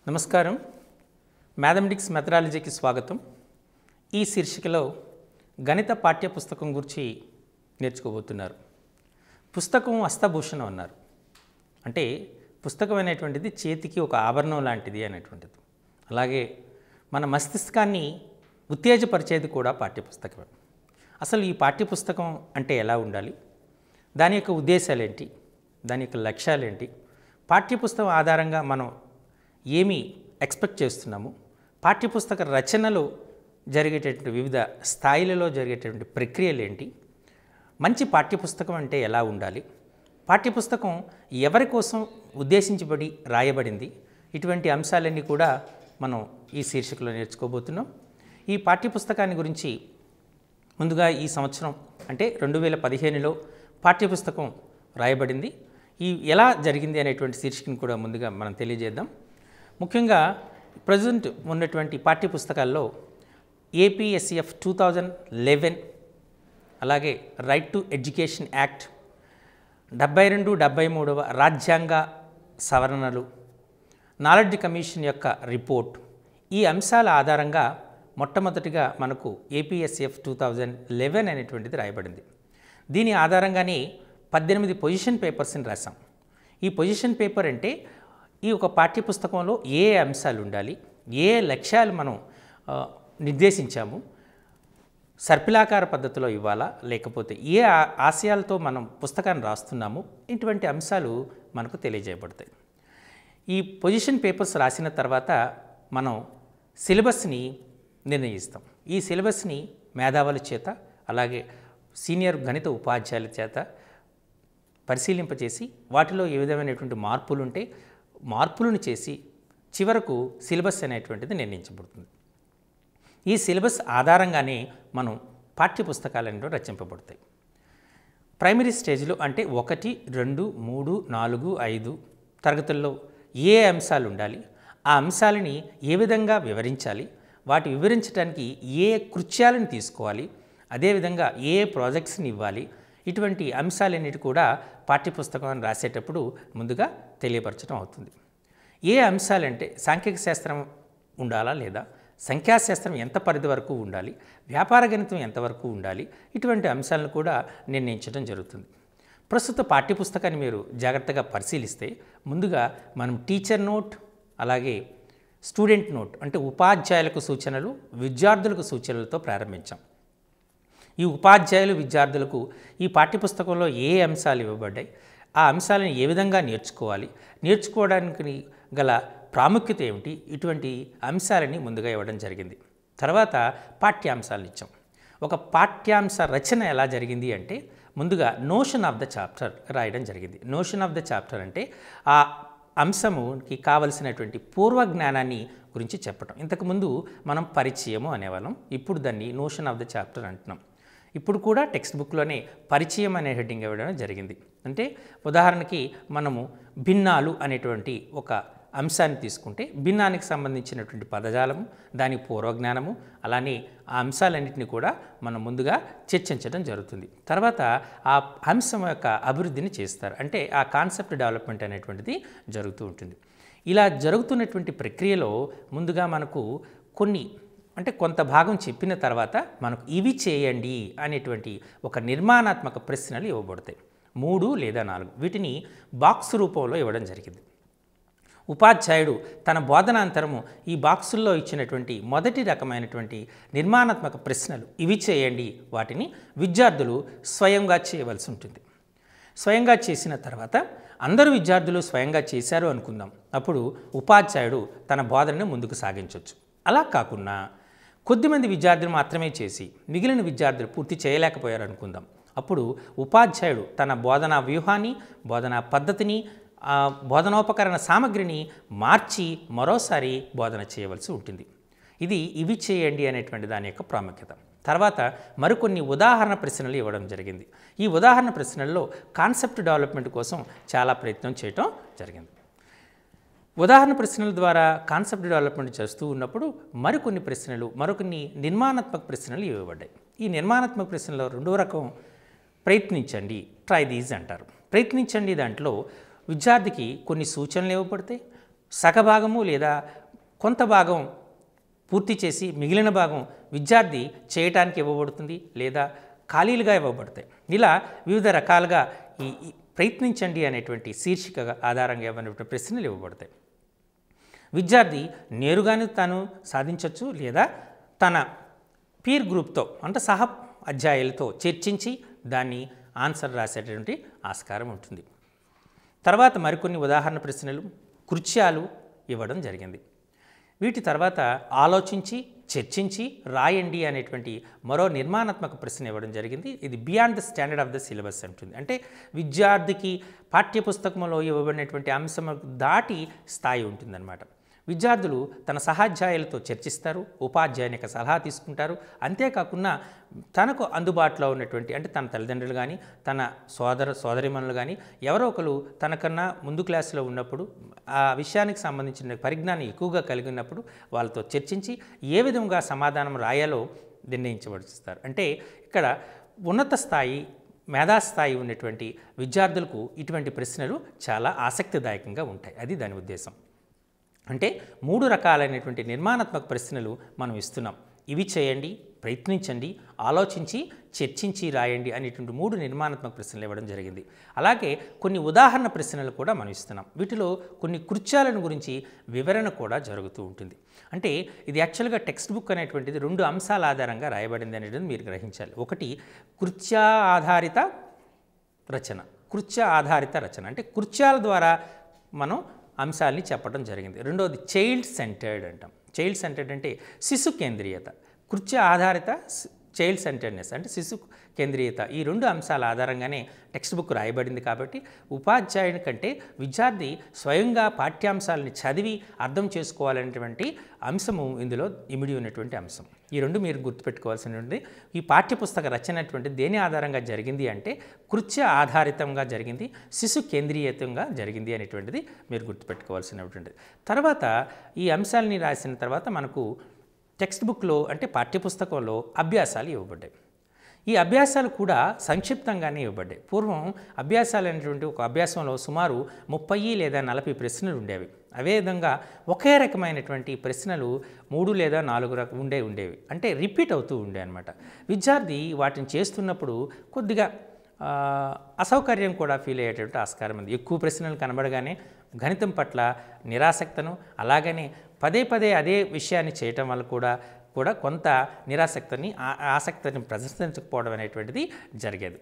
నమస్కారం. మ్యాథమెటిక్స్ మెథడాలజీకి స్వాగతం. ఈ శీర్షికలో గణిత పాఠ్య పుస్తకం గురించి నేర్చుకోబోతున్నారు. పుస్తకం హస్తభూషణం అన్నారు. అంటే పుస్తకం అనేటువంటిది చేతికి ఒక ఆభరణం లాంటిది అనేటువంటిది. అలాగే మన మస్తిష్కాన్ని ఉత్తేజపరిచేది కూడా పాఠ్యపుస్తకమే. అసలు ఈ పాఠ్యపుస్తకం అంటే ఎలా ఉండాలి, దాని యొక్క ఉద్దేశాలు ఏంటి, దాని యొక్క లక్ష్యాలు ఏంటి, పాఠ్యపుస్తకం ఆధారంగా మనం ఏమి ఎక్స్పెక్ట్ చేస్తున్నాము, పాఠ్యపుస్తక రచనలో జరిగేటటువంటి వివిధ స్థాయిలలో జరిగేటటువంటి ప్రక్రియలు ఏంటి, మంచి పాఠ్యపుస్తకం అంటే ఎలా ఉండాలి, పాఠ్యపుస్తకం ఎవరి కోసం ఉద్దేశించబడి రాయబడింది, ఇటువంటి అంశాలన్నీ కూడా మనం ఈ శీర్షికలో నేర్చుకోబోతున్నాం. ఈ పాఠ్యపుస్తకాన్ని గురించి ముందుగా ఈ సంవత్సరం అంటే 2015లో పాఠ్యపుస్తకం రాయబడింది. ఈ ఎలా జరిగింది అనేటువంటి శీర్షికను కూడా ముందుగా మనం తెలియజేద్దాం. ముఖ్యంగా ప్రజెంట్ ఉన్నటువంటి పాఠ్యపుస్తకాల్లో ఏపీఎస్సిఎఫ్ 2011, అలాగే రైట్ టు ఎడ్యుకేషన్ యాక్ట్, 72-73వ రాజ్యాంగ సవరణలు, నాలెడ్జ్ కమిషన్ యొక్క రిపోర్ట్, ఈ అంశాల ఆధారంగా మొట్టమొదటిగా మనకు ఏపీఎస్సిఎఫ్ 2011 అనేటువంటిది రాయబడింది. దీని ఆధారంగానే 18 పొజిషన్ పేపర్స్ని రాసాం. ఈ పొజిషన్ పేపర్ అంటే ఈ ఒక పాఠ్యపుస్తకంలో ఏ అంశాలు ఉండాలి, ఏ లక్ష్యాలు మనం నిర్దేశించాము, సర్పిలాకార పద్ధతిలో ఇవ్వాలా, లేకపోతే ఏ ఆశయాలతో మనం పుస్తకాన్ని రాస్తున్నాము, ఇటువంటి అంశాలు మనకు తెలియజేయబడతాయి. ఈ పొజిషన్ పేపర్స్ రాసిన తర్వాత మనం సిలబస్ని నిర్ణయిస్తాం. ఈ సిలబస్ని మేధావుల చేత, అలాగే సీనియర్ గణిత ఉపాధ్యాయుల చేత పరిశీలింపచేసి వాటిలో ఏ విధమైనటువంటి మార్పులు ఉంటే మార్పులను చేసి చివరకు సిలబస్ అనేటువంటిది నిర్ణయించబడుతుంది. ఈ సిలబస్ ఆధారంగానే మనం పాఠ్యపుస్తకాలన్నీ రచింపబడతాయి. ప్రైమరీ స్టేజ్లో అంటే 1, 2, 3, 4, 5 తరగతుల్లో ఏ అంశాలు ఉండాలి, ఆ అంశాలని ఏ విధంగా వివరించాలి, వాటి వివరించడానికి ఏ కృత్యాలను తీసుకోవాలి, అదేవిధంగా ఏ ప్రాజెక్ట్స్ని ఇవ్వాలి, ఇటువంటి అంశాలన్నిటి కూడా పాఠ్యపుస్తకాన్ని రాసేటప్పుడు ముందుగా తెలియపరచడం అవుతుంది. ఏ అంశాలంటే సాంఖ్యక శాస్త్రం ఉండాలా లేదా, సంఖ్యాశాస్త్రం ఎంత పరిధి వరకు ఉండాలి, వ్యాపార గణితం ఎంతవరకు ఉండాలి, ఇటువంటి అంశాలను కూడా నిర్ణయించడం జరుగుతుంది. ప్రస్తుత పాఠ్యపుస్తకాన్ని మీరు జాగ్రత్తగా పరిశీలిస్తే ముందుగా మనం టీచర్ నోట్, అలాగే స్టూడెంట్ నోట్ అంటే ఉపాధ్యాయులకు సూచనలు, విద్యార్థులకు సూచనలతో ప్రారంభించాం. ఈ ఉపాధ్యాయులు విద్యార్థులకు ఈ పాఠ్యపుస్తకంలో ఏ అంశాలు ఇవ్వబడ్డాయి, ఆ అంశాలను ఏ విధంగా నేర్చుకోవాలి, నేర్చుకోవడానికి గల ప్రాముఖ్యత ఏమిటి, ఇటువంటి అంశాలని ముందుగా ఇవ్వడం జరిగింది. తర్వాత పాఠ్యాంశాలను ఇచ్చాం. ఒక పాఠ్యాంశ రచన ఎలా జరిగింది అంటే ముందుగా నోషన్ ఆఫ్ ద చాప్టర్ రాయడం జరిగింది. నోషన్ ఆఫ్ ద చాప్టర్ అంటే ఆ అంశముకి కావలసినటువంటి పూర్వ జ్ఞానాన్ని గురించి చెప్పటం. ఇంతకుముందు మనం పరిచయము అనేవాళ్ళం, ఇప్పుడు దాన్ని నోషన్ ఆఫ్ ద చాప్టర్ అంటున్నాం. ఇప్పుడు కూడా టెక్స్ట్ బుక్లోనే పరిచయం అనే హెడ్డింగ్ ఇవ్వడం జరిగింది. అంటే ఉదాహరణకి మనము భిన్నాలు అనేటువంటి ఒక అంశాన్ని తీసుకుంటే భిన్నానికి సంబంధించినటువంటి పదజాలము, దాని పూర్వజ్ఞానము, అలానే ఆ అంశాలన్నింటినీ కూడా మనం ముందుగా చర్చించడం జరుగుతుంది. తర్వాత ఆ అంశం యొక్క అభివృద్ధిని చేస్తారు. అంటే ఆ కాన్సెప్ట్ డెవలప్మెంట్ అనేటువంటిది జరుగుతూ ఉంటుంది. ఇలా జరుగుతున్నటువంటి ప్రక్రియలో ముందుగా మనకు కొంత భాగం చెప్పిన తర్వాత మనకు ఇవి చేయండి అనేటువంటి ఒక నిర్మాణాత్మక ప్రశ్నలు ఇవ్వబడతాయి. 3 లేదా 4 వీటిని బాక్స్ రూపంలో ఇవ్వడం జరిగింది. ఉపాధ్యాయుడు తన బోధనాంతరము ఈ బాక్సుల్లో ఇచ్చినటువంటి మొదటి రకమైనటువంటి నిర్మాణాత్మక ప్రశ్నలు ఇవి చేయండి, వాటిని విద్యార్థులు స్వయంగా చేయవలసి ఉంటుంది. స్వయంగా చేసిన తర్వాత అందరూ విద్యార్థులు స్వయంగా చేశారు అనుకుందాం. అప్పుడు ఉపాధ్యాయుడు తన బోధనను ముందుకు సాగించవచ్చు. అలా కాకుండా కొద్దిమంది విద్యార్థులు మాత్రమే చేసి మిగిలిన విద్యార్థులు పూర్తి చేయలేకపోయారు అనుకుందాం. అప్పుడు ఉపాధ్యాయుడు తన బోధనా వ్యూహాన్ని, బోధనా పద్ధతిని, బోధనోపకరణ సామగ్రిని మార్చి మరోసారి బోధన చేయవలసి ఉంటుంది. ఇవి చేయండి అనేటువంటి దాని యొక్క ప్రాముఖ్యత. తర్వాత మరికొన్ని ఉదాహరణ ప్రశ్నలు ఇవ్వడం జరిగింది. ఈ ఉదాహరణ ప్రశ్నల్లో కాన్సెప్ట్ డెవలప్మెంట్ కోసం చాలా ప్రయత్నం చేయటం జరిగింది. ఉదాహరణ ప్రశ్నల ద్వారా కాన్సెప్ట్ డెవలప్మెంట్ చేస్తూ ఉన్నప్పుడు మరికొన్ని నిర్మాణాత్మక ప్రశ్నలు ఇవ్వబడ్డాయి. ఈ నిర్మాణాత్మక ప్రశ్నలో రెండో రకం ప్రయత్నించండి, ట్రై దీస్ అంటారు. ప్రయత్నించండి దాంట్లో విద్యార్థికి కొన్ని సూచనలు ఇవ్వబడతాయి, సగభాగము లేదా కొంత భాగం పూర్తి చేసి మిగిలిన భాగం విద్యార్థి చేయటానికి ఇవ్వబడుతుంది లేదా ఖాళీలుగా ఇవ్వబడతాయి. ఇలా వివిధ రకాలుగా ఈ ప్రయత్నించండి అనేటువంటి శీర్షిక ఆధారంగా ఇవ్వనటువంటి ప్రశ్నలు ఇవ్వబడతాయి. విద్యార్థి నేరుగానే తాను సాధించవచ్చు లేదా తన పీర్ గ్రూప్తో అంటే సహ అధ్యాయులతో చర్చించి దాన్ని ఆన్సర్ రాసేటటువంటి ఆస్కారం ఉంటుంది. తర్వాత మరికొన్ని ఉదాహరణ ప్రశ్నలు కృత్యాలు ఇవ్వడం జరిగింది. వీటి తర్వాత ఆలోచించి చర్చించి రాయండి అనేటువంటి మరో నిర్మాణాత్మక ప్రశ్న ఇవ్వడం జరిగింది. ఇది beyond the standard of the syllabus అంటుంది. అంటే విద్యార్థికి పాఠ్యపుస్తకంలో ఇవ్వబడినటువంటి అంశం దాటి స్థాయి ఉంటుందన్నమాట. విద్యార్థులు తన సహాధ్యాయులతో చర్చిస్తారు, ఉపాధ్యాయుని యొక్క సలహా తీసుకుంటారు. అంతేకాకుండా తనకు అందుబాటులో ఉన్నటువంటి అంటే తన తల్లిదండ్రులు కానీ తన సోదరిమణులు కానీ ఎవరో ఒకరు తనకన్నా ముందు క్లాసులో ఉన్నప్పుడు ఆ విషయానికి సంబంధించిన పరిజ్ఞానం ఎక్కువగా కలిగి ఉన్నప్పుడు వాళ్ళతో చర్చించి ఏ విధంగా సమాధానం రాయాలో నిర్ణయించబడుస్తారు. అంటే ఇక్కడ ఉన్నత స్థాయి మేధాస్థాయి ఉన్నటువంటి విద్యార్థులకు ఇటువంటి ప్రశ్నలు చాలా ఆసక్తిదాయకంగా ఉంటాయి. అది దాని ఉద్దేశం. అంటే 3 రకాలైనటువంటి నిర్మాణాత్మక ప్రశ్నలు మనం ఇస్తున్నాం. ఇవి చేయండి, ప్రయత్నించండి, ఆలోచించి చర్చించి రాయండి అనేటువంటి 3 నిర్మాణాత్మక ప్రశ్నలు ఇవ్వడం జరిగింది. అలాగే కొన్ని ఉదాహరణ ప్రశ్నలు కూడా మనం ఇస్తున్నాం. వీటిలో కొన్ని కృత్యాలను గురించి వివరణ కూడా జరుగుతూ ఉంటుంది. అంటే ఇది యాక్చువల్గా టెక్స్ట్ బుక్ అనేటువంటిది 2 అంశాల ఆధారంగా రాయబడింది అనేది మీరు గ్రహించాలి. ఒకటి కృత్య ఆధారిత రచన. కృత్య ఆధారిత రచన అంటే కృత్యాల ద్వారా మనం అంశాలని చెప్పడం జరిగింది. రెండవది చైల్డ్ సెంటర్డ్ అంటాం. చైల్డ్ సెంటర్డ్ అంటే శిశు కేంద్రీయత. కృత్య ఆధారిత చైల్డ్ సెంటర్డ్నెస్ అంటే శిశు కేంద్రీయత. ఈ 2 అంశాల ఆధారంగానే టెక్స్ట్ బుక్ రాయబడింది. కాబట్టి ఉపాధ్యాయుని కంటే విద్యార్థి స్వయంగా పాఠ్యాంశాలని చదివి అర్థం చేసుకోవాలనేటువంటి అంశము ఇందులో ఇమిడి ఉన్నటువంటి అంశం. ఈ 2 మీరు గుర్తుపెట్టుకోవాల్సినటువంటి ఈ పాఠ్యపుస్తక రచన అటువంటిది దేని ఆధారంగా జరిగింది అంటే కృత్య ఆధారితంగా జరిగింది, శిశు కేంద్రీయతంగా జరిగింది అనేటువంటిది మీరు గుర్తుపెట్టుకోవాల్సినటువంటిది. తర్వాత ఈ అంశాలని రాసిన తర్వాత మనకు టెక్స్ట్ బుక్లో అంటే పాఠ్యపుస్తకంలో అభ్యాసాలు ఇవ్వబడ్డాయి. ఈ అభ్యాసాలు కూడా సంక్షిప్తంగానే ఇవ్వబడ్డాయి. పూర్వం అభ్యాసాలు అనేటువంటి ఒక అభ్యాసంలో సుమారు 30 లేదా 40 ప్రశ్నలు ఉండేవి. అదేవిధంగా ఒకే రకమైనటువంటి ప్రశ్నలు 3 లేదా 4 ఉండేవి. అంటే రిపీట్ అవుతూ ఉండే అనమాట. విద్యార్థి వాటిని చేస్తున్నప్పుడు కొద్దిగా అసౌకర్యం కూడా ఫీల్ అయ్యేటువంటి ఆస్కారం ఉంది. ఎక్కువ ప్రశ్నలు కనబడగానే గణితం పట్ల నిరాసక్తను అలాగనే పదే అదే విషయాన్ని చేయటం వల్ల కూడా కొంత నిరాసక్తిని ఆసక్తిని ప్రదర్శించకపోవడం అనేటువంటిది జరిగేది.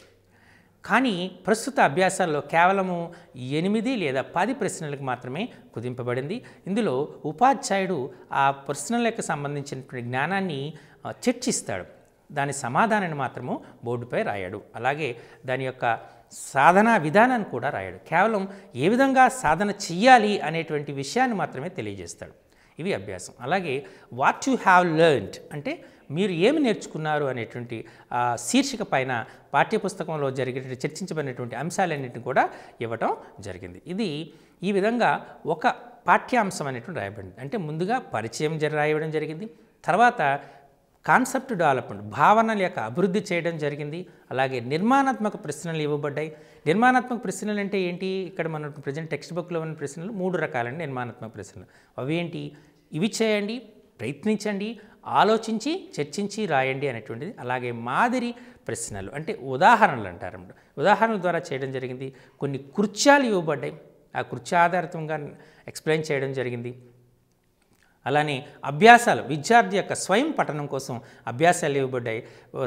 కానీ ప్రస్తుత అభ్యాసాల్లో కేవలము 8 లేదా 10 ప్రశ్నలకు మాత్రమే కుదింపబడింది. ఇందులో ఉపాధ్యాయుడు ఆ ప్రశ్నలకు సంబంధించినటువంటి జ్ఞానాన్ని చర్చిస్తాడు, దాని సమాధానాన్ని మాత్రము బోర్డుపై రాయాడు. అలాగే దాని యొక్క సాధనా విధానాన్ని కూడా రాయాడు. కేవలం ఏ విధంగా సాధన చెయ్యాలి అనేటువంటి విషయాన్ని మాత్రమే తెలియజేస్తాడు. ఇవి అభ్యాసం. అలాగే వాట్ యు హ్యావ్ లెర్న్డ్ అంటే మీరు ఏమి నేర్చుకున్నారు అనేటువంటి శీర్షిక పైన పాఠ్యపుస్తకంలో జరిగే చర్చించబడినటువంటి అంశాలన్నింటినీ కూడా ఇవ్వటం జరిగింది. ఇది ఈ విధంగా ఒక పాఠ్యాంశం అనేటువంటి రాయబడింది. అంటే ముందుగా పరిచయం రాయడం జరిగింది, తర్వాత కాన్సెప్ట్ డెవలప్మెంట్ భావనల యొక్క అభివృద్ధి చేయడం జరిగింది. అలాగే నిర్మాణాత్మక ప్రశ్నలు ఇవ్వబడ్డాయి. నిర్మాణాత్మక ప్రశ్నలు అంటే ఏంటి? ఇక్కడ మన ప్రజెంట్ టెక్స్ట్ బుక్లో ఉన్న ప్రశ్నలు 3 రకాలైన నిర్మాణాత్మక ప్రశ్నలు. అవి ఏంటి? ఇవి చేయండి, ప్రయత్నించండి, ఆలోచించి చర్చించి రాయండి అనేటువంటిది. అలాగే మాదిరి ప్రశ్నలు అంటే ఉదాహరణలు అంటారన్నమాట. ఉదాహరణల ద్వారా చేయడం జరిగింది. కొన్ని కృత్యాలు ఇవ్వబడ్డాయి, ఆ కృత్య ఆధారితంగా ఎక్స్ప్లెయిన్ చేయడం జరిగింది. అలానే అభ్యాసాలు విద్యార్థి యొక్క స్వయం పఠనం కోసం అభ్యాసాలు ఇవ్వబడ్డాయి.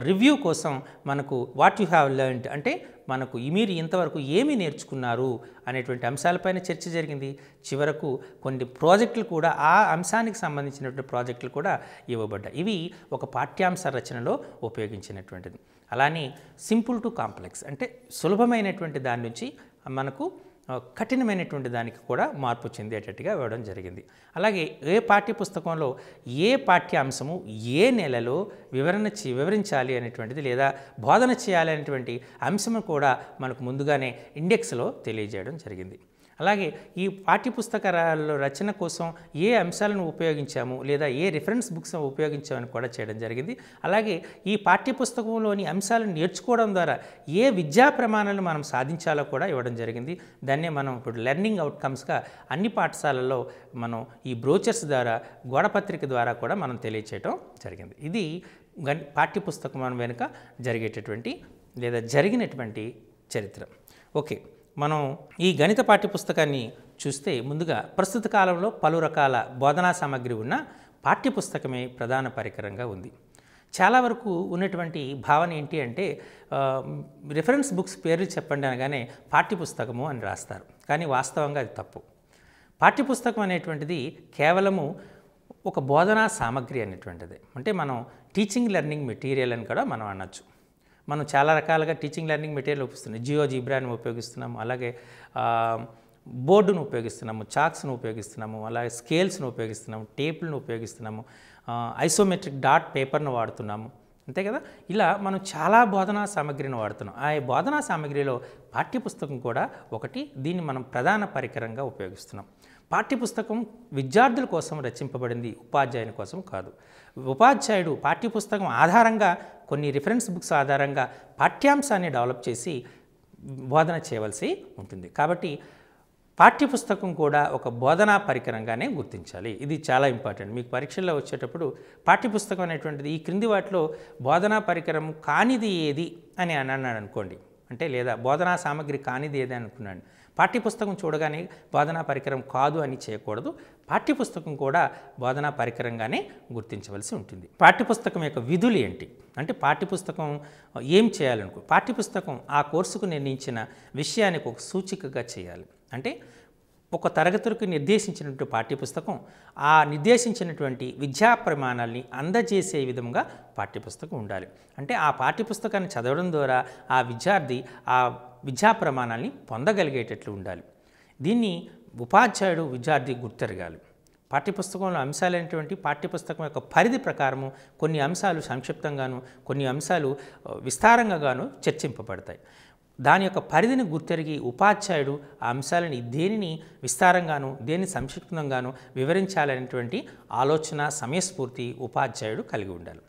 రివ్యూ కోసం మనకు వాట్ యు హ్యావ్ లెర్న్డ్ అంటే మనకు మీరు ఇంతవరకు ఏమి నేర్చుకున్నారు అనేటువంటి అంశాలపైన చర్చ జరిగింది. చివరకు కొన్ని ప్రాజెక్టులు కూడా ఆ అంశానికి సంబంధించినటువంటి ప్రాజెక్టులు కూడా ఇవ్వబడ్డాయి. ఇవి ఒక పాఠ్యాంశ రచనలో ఉపయోగించినటువంటిది. అలానే సింపుల్ టు కాంప్లెక్స్ అంటే సులభమైనటువంటి దాని నుంచి మనకు కఠినమైనటువంటి దానికి కూడా మార్పు చెందేటట్టుగా ఇవ్వడం జరిగింది. అలాగే ఏ పాఠ్యపుస్తకంలో ఏ పాఠ్యాంశము ఏ నెలలో వివరించాలి అనేటువంటిది లేదా బోధన చేయాలి అనేటువంటి అంశము కూడా మనకు ముందుగానే ఇండెక్స్లో తెలియజేయడం జరిగింది. అలాగే ఈ పాఠ్యపుస్తకాల రచన కోసం ఏ అంశాలను ఉపయోగించాము లేదా ఏ రిఫరెన్స్ బుక్స్ ఉపయోగించామని కూడా చేయడం జరిగింది. అలాగే ఈ పాఠ్యపుస్తకంలోని అంశాలను నేర్చుకోవడం ద్వారా ఏ విద్యా ప్రమాణాలను మనం సాధించాలో కూడా ఇవ్వడం జరిగింది. దాన్నే మనం ఇప్పుడు లెర్నింగ్ అవుట్కమ్స్గా అన్ని పాఠశాలల్లో మనం ఈ బ్రోచర్స్ ద్వారా గోడపత్రిక ద్వారా కూడా మనం తెలియచేయడం జరిగింది. ఇది పాఠ్యపుస్తకం వెనుక జరిగేటటువంటి లేదా జరిగినటువంటి చరిత్ర. ఓకే, మనం ఈ గణిత పాఠ్యపుస్తకాన్ని చూస్తే ముందుగా ప్రస్తుత కాలంలో పలు రకాల బోధనా సామగ్రి ఉన్న పాఠ్యపుస్తకమే ప్రధాన పరికరంగా ఉంది. చాలా వరకు ఉన్నటువంటి భావన ఏంటి అంటే రిఫరెన్స్ బుక్స్ పేర్లు చెప్పండి అనగానే పాఠ్యపుస్తకము అని రాస్తారు. కానీ వాస్తవంగా అది తప్పు. పాఠ్యపుస్తకం అనేటువంటిది కేవలము ఒక బోధనా సామగ్రి అనేటువంటిది. అంటే మనం టీచింగ్ లెర్నింగ్ మెటీరియల్ అని కూడా మనం అనొచ్చు. మనం చాలా రకాలుగా టీచింగ్ లెర్నింగ్ మెటీరియల్ ఉపయోగిస్తున్నాం. జియోజిబ్రాని ఉపయోగిస్తున్నాము, అలాగే బోర్డును ఉపయోగిస్తున్నాము, చాక్స్ను ఉపయోగిస్తున్నాము, అలాగే స్కేల్స్ను ఉపయోగిస్తున్నాము, టేపులను ఉపయోగిస్తున్నాము, ఐసోమెట్రిక్ డాట్ పేపర్ను వాడుతున్నాము, అంతే కదా. ఇలా మనం చాలా బోధనా సామగ్రిని వాడుతున్నాం. ఆ బోధనా సామగ్రిలో పాఠ్యపుస్తకం కూడా ఒకటి. దీన్ని మనం ప్రధాన పరికరంగా ఉపయోగిస్తున్నాం. పాఠ్యపుస్తకం విద్యార్థుల కోసం రచింపబడింది, ఉపాధ్యాయుని కోసం కాదు. ఉపాధ్యాయుడు పాఠ్యపుస్తకం ఆధారంగా కొన్ని రిఫరెన్స్ బుక్స్ ఆధారంగా పాఠ్యాంశాన్ని డెవలప్ చేసి బోధన చేయవలసి ఉంటుంది. కాబట్టి పాఠ్యపుస్తకం కూడా ఒక బోధనా పరికరంగానే గుర్తించాలి. ఇది చాలా ఇంపార్టెంట్. మీకు పరీక్షల్లో వచ్చేటప్పుడు పాఠ్యపుస్తకం అనేటువంటిది ఈ క్రింది వాటిలో బోధనా పరికరం కానిది ఏది అని అన్నాడు అనుకోండి, అంటే లేదా బోధనా సామగ్రి కానిది ఏది అనుకున్నాను, పాఠ్యపుస్తకం చూడగానే బోధనా పరికరం కాదు అని చేయకూడదు. పాఠ్యపుస్తకం కూడా బోధనా పరికరంగానే గుర్తించవలసి ఉంటుంది. పాఠ్యపుస్తకం యొక్క విధులు ఏంటి అంటే పాఠ్యపుస్తకం ఏం చేయాలనుకో, పాఠ్యపుస్తకం ఆ కోర్సుకు నిర్ణయించిన విషయానికి ఒక సూచికగా చేయాలి. అంటే ఒక తరగతులకు నిర్దేశించినటువంటి పాఠ్యపుస్తకం ఆ నిర్దేశించినటువంటి విద్యా ప్రమాణాలని అందజేసే విధంగా పాఠ్యపుస్తకం ఉండాలి. అంటే ఆ పాఠ్యపుస్తకాన్ని చదవడం ద్వారా ఆ విద్యార్థి ఆ విద్యా ప్రమాణాలని పొందగలిగేటట్లు ఉండాలి. దీన్ని ఉపాధ్యాయుడు విద్యార్థి గుర్తెరగాలి. పాఠ్యపుస్తకంలో అంశాలైనటువంటి పాఠ్యపుస్తకం యొక్క పరిధి ప్రకారము కొన్ని అంశాలు సంక్షిప్తంగాను కొన్ని అంశాలు విస్తారంగాను చర్చింపబడతాయి. దాని యొక్క పరిధిని గుర్తెరిగి ఉపాధ్యాయుడు ఆ అంశాలని దేనిని విస్తారంగాను దేన్ని సంక్షిప్తంగాను వివరించాలనేటువంటి ఆలోచన సమయస్ఫూర్తి ఉపాధ్యాయుడు కలిగి ఉండాలి.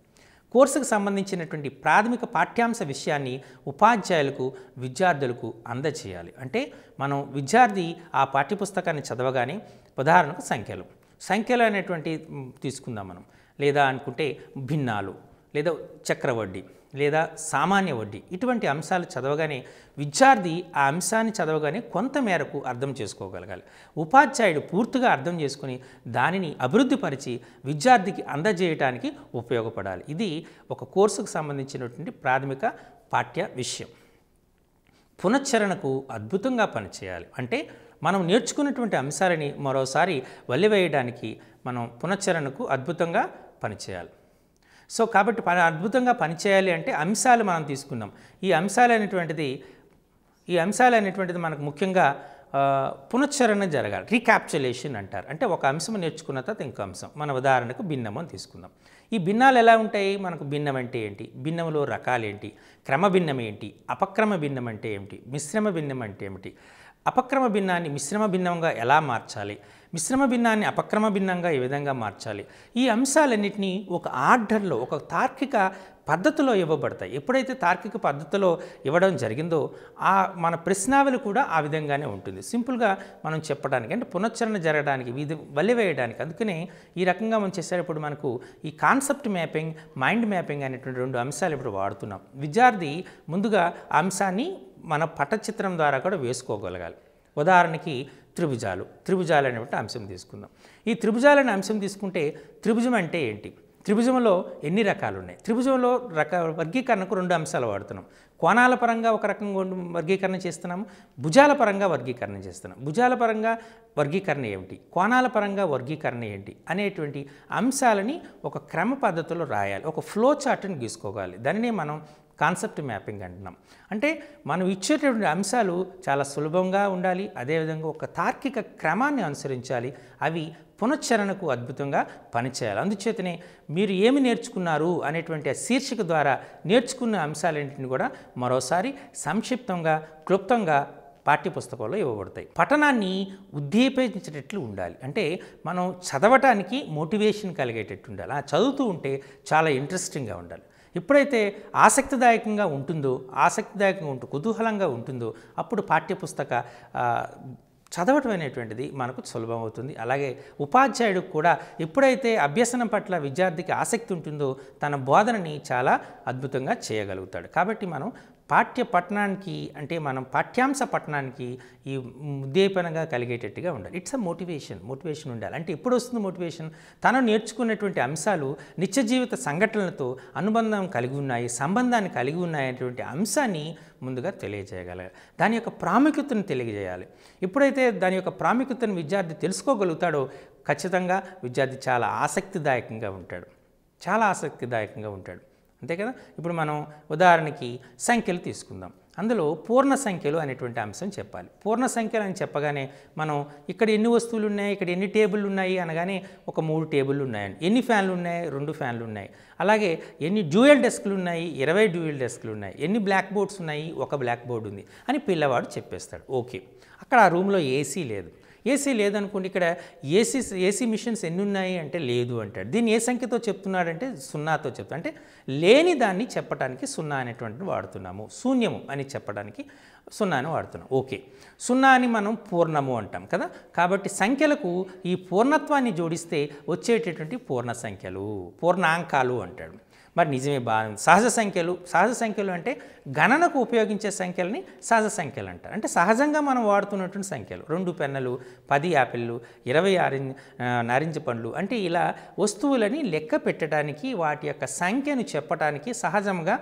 కోర్సుకు సంబంధించినటువంటి ప్రాథమిక పాఠ్యాంశ విషయాన్ని ఉపాధ్యాయులకు విద్యార్థులకు అందజేయాలి. అంటే మనం విద్యార్థి ఆ పాఠ్యపుస్తకాన్ని చదవగానే ఉదాహరణకు సంఖ్యలు అనేటువంటి తీసుకుందాం మనం, లేదా అనుకుంటే భిన్నాలు లేదా చక్రవడ్డీ లేదా సామాన్య వడ్డీ, ఇటువంటి అంశాలు చదవగానే విద్యార్థి ఆ అంశాన్ని చదవగానే కొంత మేరకు అర్థం చేసుకోగలగాలి. ఉపాధ్యాయుడు పూర్తిగా అర్థం చేసుకుని దానిని అభివృద్ధిపరిచి విద్యార్థికి అందజేయడానికి ఉపయోగపడాలి. ఇది ఒక కోర్సుకు సంబంధించినటువంటి ప్రాథమిక పాఠ్య విషయం. పునశ్చరణకు అద్భుతంగా పనిచేయాలి. అంటే మనం నేర్చుకున్నటువంటి అంశాలని మరోసారి వల్లివేయడానికి మనం పునశ్చరణకు అద్భుతంగా పనిచేయాలి. సో కాబట్టి అద్భుతంగా పనిచేయాలి అంటే అంశాలు మనం తీసుకున్నాం. ఈ అంశాలు అనేటువంటిది మనకు ముఖ్యంగా పునశ్చరణ జరగాలి. రీక్యాప్చులేషన్ అంటారు. అంటే ఒక అంశం నేర్చుకున్న తర్వాత ఇంకో అంశం, మన ఉదాహరణకు భిన్నం అని తీసుకుందాం. ఈ భిన్నాలు ఎలా ఉంటాయి? మనకు భిన్నం అంటే ఏంటి, భిన్నంలో రకాలు ఏంటి, క్రమ భిన్నం ఏంటి, అపక్రమ భిన్నం అంటే ఏమిటి, మిశ్రమ భిన్నం అంటే ఏమిటి, అపక్రమ భిన్నాన్ని మిశ్రమ భిన్నంగా ఎలా మార్చాలి, మిశ్రమ భిన్నాన్ని అపక్రమ భిన్నంగా ఏ విధంగా మార్చాలి, ఈ అంశాలన్నింటినీ ఒక ఆర్డర్లో ఒక తార్కిక పద్ధతిలో ఇవ్వబడతాయి. ఎప్పుడైతే తార్కిక పద్ధతిలో ఇవ్వడం జరిగిందో మన ప్రశ్నావళి కూడా ఆ విధంగానే ఉంటుంది. సింపుల్గా మనం చెప్పడానికి అంటే పునశ్చరణ జరగడానికి వల్లివేయడానికి. అందుకనే ఈ రకంగా మనం చేసేటప్పుడు మనకు ఈ కాన్సెప్ట్ మ్యాపింగ్, మైండ్ మ్యాపింగ్ అనేటువంటి రెండు అంశాలు ఇప్పుడు వాడుతున్నాం. విద్యార్థి ముందుగా ఆ అంశాన్ని మన పటచిత్రం ద్వారా కూడా వేసుకోగలగాలి. ఉదాహరణకి త్రిభుజాలు అనేటువంటి అంశం తీసుకుందాం. ఈ త్రిభుజాలు అనే అంశం తీసుకుంటే త్రిభుజం అంటే ఏంటి, త్రిభుజంలో ఎన్ని రకాలు ఉన్నాయి, త్రిభుజంలో వర్గీకరణకు రెండు అంశాలు వాడుతున్నాం. కోణాల పరంగా ఒక రకంగా వర్గీకరణ చేస్తున్నాము, భుజాల పరంగా వర్గీకరణ చేస్తున్నాం. భుజాల పరంగా వర్గీకరణ ఏమిటి, కోణాల పరంగా వర్గీకరణ ఏంటి అనేటువంటి అంశాలని ఒక క్రమ పద్ధతిలో రాయాలి. ఒక ఫ్లో చార్ట్ని గీసుకోవాలి. దానినే మనం కాన్సెప్ట్ మ్యాపింగ్ అంటున్నాం. అంటే మనం ఇచ్చేటటువంటి అంశాలు చాలా సులభంగా ఉండాలి, అదేవిధంగా ఒక తార్కిక క్రమాన్ని అనుసరించాలి, అవి పునశ్చరణకు అద్భుతంగా పనిచేయాలి. అందుచేతనే మీరు ఏమి నేర్చుకున్నారు అనేటువంటి ఆ శీర్షిక ద్వారా నేర్చుకున్న అంశాలన్నింటిని కూడా మరోసారి సంక్షిప్తంగా క్లుప్తంగా పాఠ్యపుస్తకంలో ఇవ్వబడతాయి. పఠనాన్ని ఉద్దీపించేటట్లు ఉండాలి. అంటే మనం చదవటానికి మోటివేషన్ కలిగేటట్టు ఉండాలి. చదువుతూ ఉంటే చాలా ఇంట్రెస్టింగ్గా ఉండాలి. ఎప్పుడైతే ఆసక్తిదాయకంగా ఉంటుందో, కుతూహలంగా ఉంటుందో అప్పుడు పాఠ్యపుస్తక చదవటం అనేటువంటిది మనకు సులభం అవుతుంది. అలాగే ఉపాధ్యాయుడికి కూడా ఎప్పుడైతే అభ్యసనం పట్ల విద్యార్థికి ఆసక్తి ఉంటుందో తన బోధనని చాలా అద్భుతంగా చేయగలుగుతాడు. కాబట్టి మనం పఠనానికి అంటే మనం పాఠ్యాంశ పఠనానికి ఈ ఉద్దీపనగా కలిగేటట్టుగా ఉండాలి. ఇట్స్ అ మోటివేషన్ ఉండాలి. అంటే ఎప్పుడు వస్తుంది మోటివేషన్? తను నేర్చుకున్నటువంటి అంశాలు నిత్య జీవిత సంఘటనలతో అనుబంధం కలిగి ఉన్నాయి, సంబంధాన్ని కలిగి ఉన్నాయనేటువంటి అంశాన్ని ముందుగా తెలియజేయగలగాలి. దాని యొక్క ప్రాముఖ్యతను తెలియజేయాలి. ఎప్పుడైతే దాని యొక్క ప్రాముఖ్యతను విద్యార్థి తెలుసుకోగలుగుతాడో ఖచ్చితంగా విద్యార్థి చాలా ఆసక్తిదాయకంగా ఉంటాడు. అంతే కదా. ఇప్పుడు మనం ఉదాహరణకి సంఖ్యలు తీసుకుందాం. అందులో పూర్ణ సంఖ్యలు అనేటువంటి అంశం చెప్పాలి. పూర్ణ సంఖ్యలు అని చెప్పగానే మనం ఇక్కడ ఎన్ని వస్తువులు ఉన్నాయి, ఇక్కడ ఎన్ని టేబుళ్ళు ఉన్నాయి అనగానే ఒక 3 టేబుళ్ళు ఉన్నాయని, ఎన్ని ఫ్యాన్లు ఉన్నాయి, 2 ఫ్యాన్లు ఉన్నాయి, అలాగే ఎన్ని డ్యూయల్ డెస్క్లు ఉన్నాయి, 20 డ్యూయల్ డెస్క్లు ఉన్నాయి, ఎన్ని బ్లాక్ బోర్డ్స్ ఉన్నాయి, 1 బ్లాక్ బోర్డు ఉంది అని పిల్లవాడు చెప్పేస్తాడు. ఓకే, అక్కడ ఆ రూమ్లో ఏసీ లేదనుకోండి, ఇక్కడ ఏసీ మిషన్స్ ఎన్ని ఉన్నాయి అంటే లేదు అంటాడు. దీన్ని ఏ సంఖ్యతో చెప్తున్నాడంటే 0తో చెప్తాడు. అంటే లేని దాన్ని చెప్పడానికి 0 అనేటువంటిది వాడుతున్నాము. శూన్యము అని చెప్పడానికి 0 అని వాడుతున్నాం. ఓకే, 0 అని మనం పూర్ణము అంటాం కదా. కాబట్టి సంఖ్యలకు ఈ పూర్ణత్వాన్ని జోడిస్తే వచ్చేటటువంటి పూర్ణాంకాలు అంటాడు. మరి నిజమే, బాగా సహజ సంఖ్యలు అంటే గణనకు ఉపయోగించే సంఖ్యలని సహజ సంఖ్యలు అంటారు. అంటే సహజంగా మనం వాడుతున్నటువంటి సంఖ్యలు 2 పెన్నులు, 10 యాపిళ్ళు, 20 నారింజ పండ్లు అంటే ఇలా వస్తువులని లెక్క పెట్టడానికి, వాటి యొక్క సంఖ్యను చెప్పడానికి, సహజంగా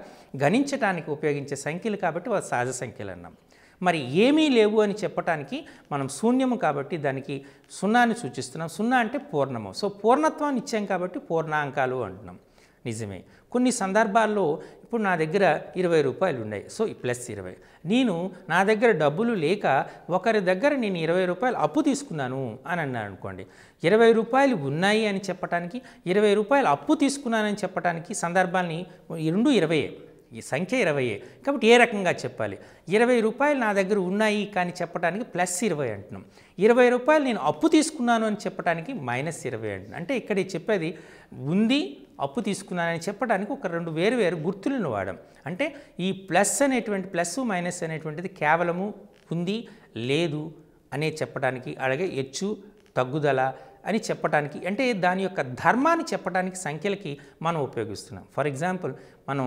గణించడానికి ఉపయోగించే సంఖ్యలు కాబట్టి వాటి సహజ సంఖ్యలు అన్నాం. మరి ఏమీ లేవు అని చెప్పటానికి మనం శూన్యము కాబట్టి దానికి 0ని సూచిస్తున్నాం. 0 అంటే పూర్ణము. సో పూర్ణత్వాన్ని ఇచ్చాం కాబట్టి పూర్ణాంకాలు అంటున్నాం. నిజమే, కొన్ని సందర్భాల్లో ఇప్పుడు నా దగ్గర 20 రూపాయలు ఉన్నాయి, సో +20. నా దగ్గర డబ్బులు లేక ఒకరి దగ్గర నేను 20 రూపాయలు అప్పు తీసుకున్నాను అని అన్నాను అనుకోండి. 20 రూపాయలు ఉన్నాయి అని చెప్పడానికి, 20 రూపాయలు అప్పు తీసుకున్నానని చెప్పడానికి సందర్భాన్ని 20. ఈ సంఖ్య 20. కాబట్టి ఏ రకంగా చెప్పాలి? 20 రూపాయలు నా దగ్గర ఉన్నాయి కానీ చెప్పడానికి +20 అంటున్నాం. 20 రూపాయలు నేను అప్పు తీసుకున్నాను అని చెప్పడానికి -20 అంటున్నాం. అంటే ఇక్కడ చెప్పేది ఉంది, అప్పు తీసుకున్నానని చెప్పడానికి ఒక 2 వేరు గుర్తులను వాడాం. అంటే ఈ ప్లస్ మైనస్ అనేటువంటిది కేవలము ఉంది లేదు అనే చెప్పడానికి, అలాగే హెచ్చు తగ్గుదల అని చెప్పడానికి, అంటే దాని యొక్క ధర్మాన్ని చెప్పడానికి సంఖ్యలకి మనం ఉపయోగిస్తున్నాం. ఫర్ ఎగ్జాంపుల్, మనం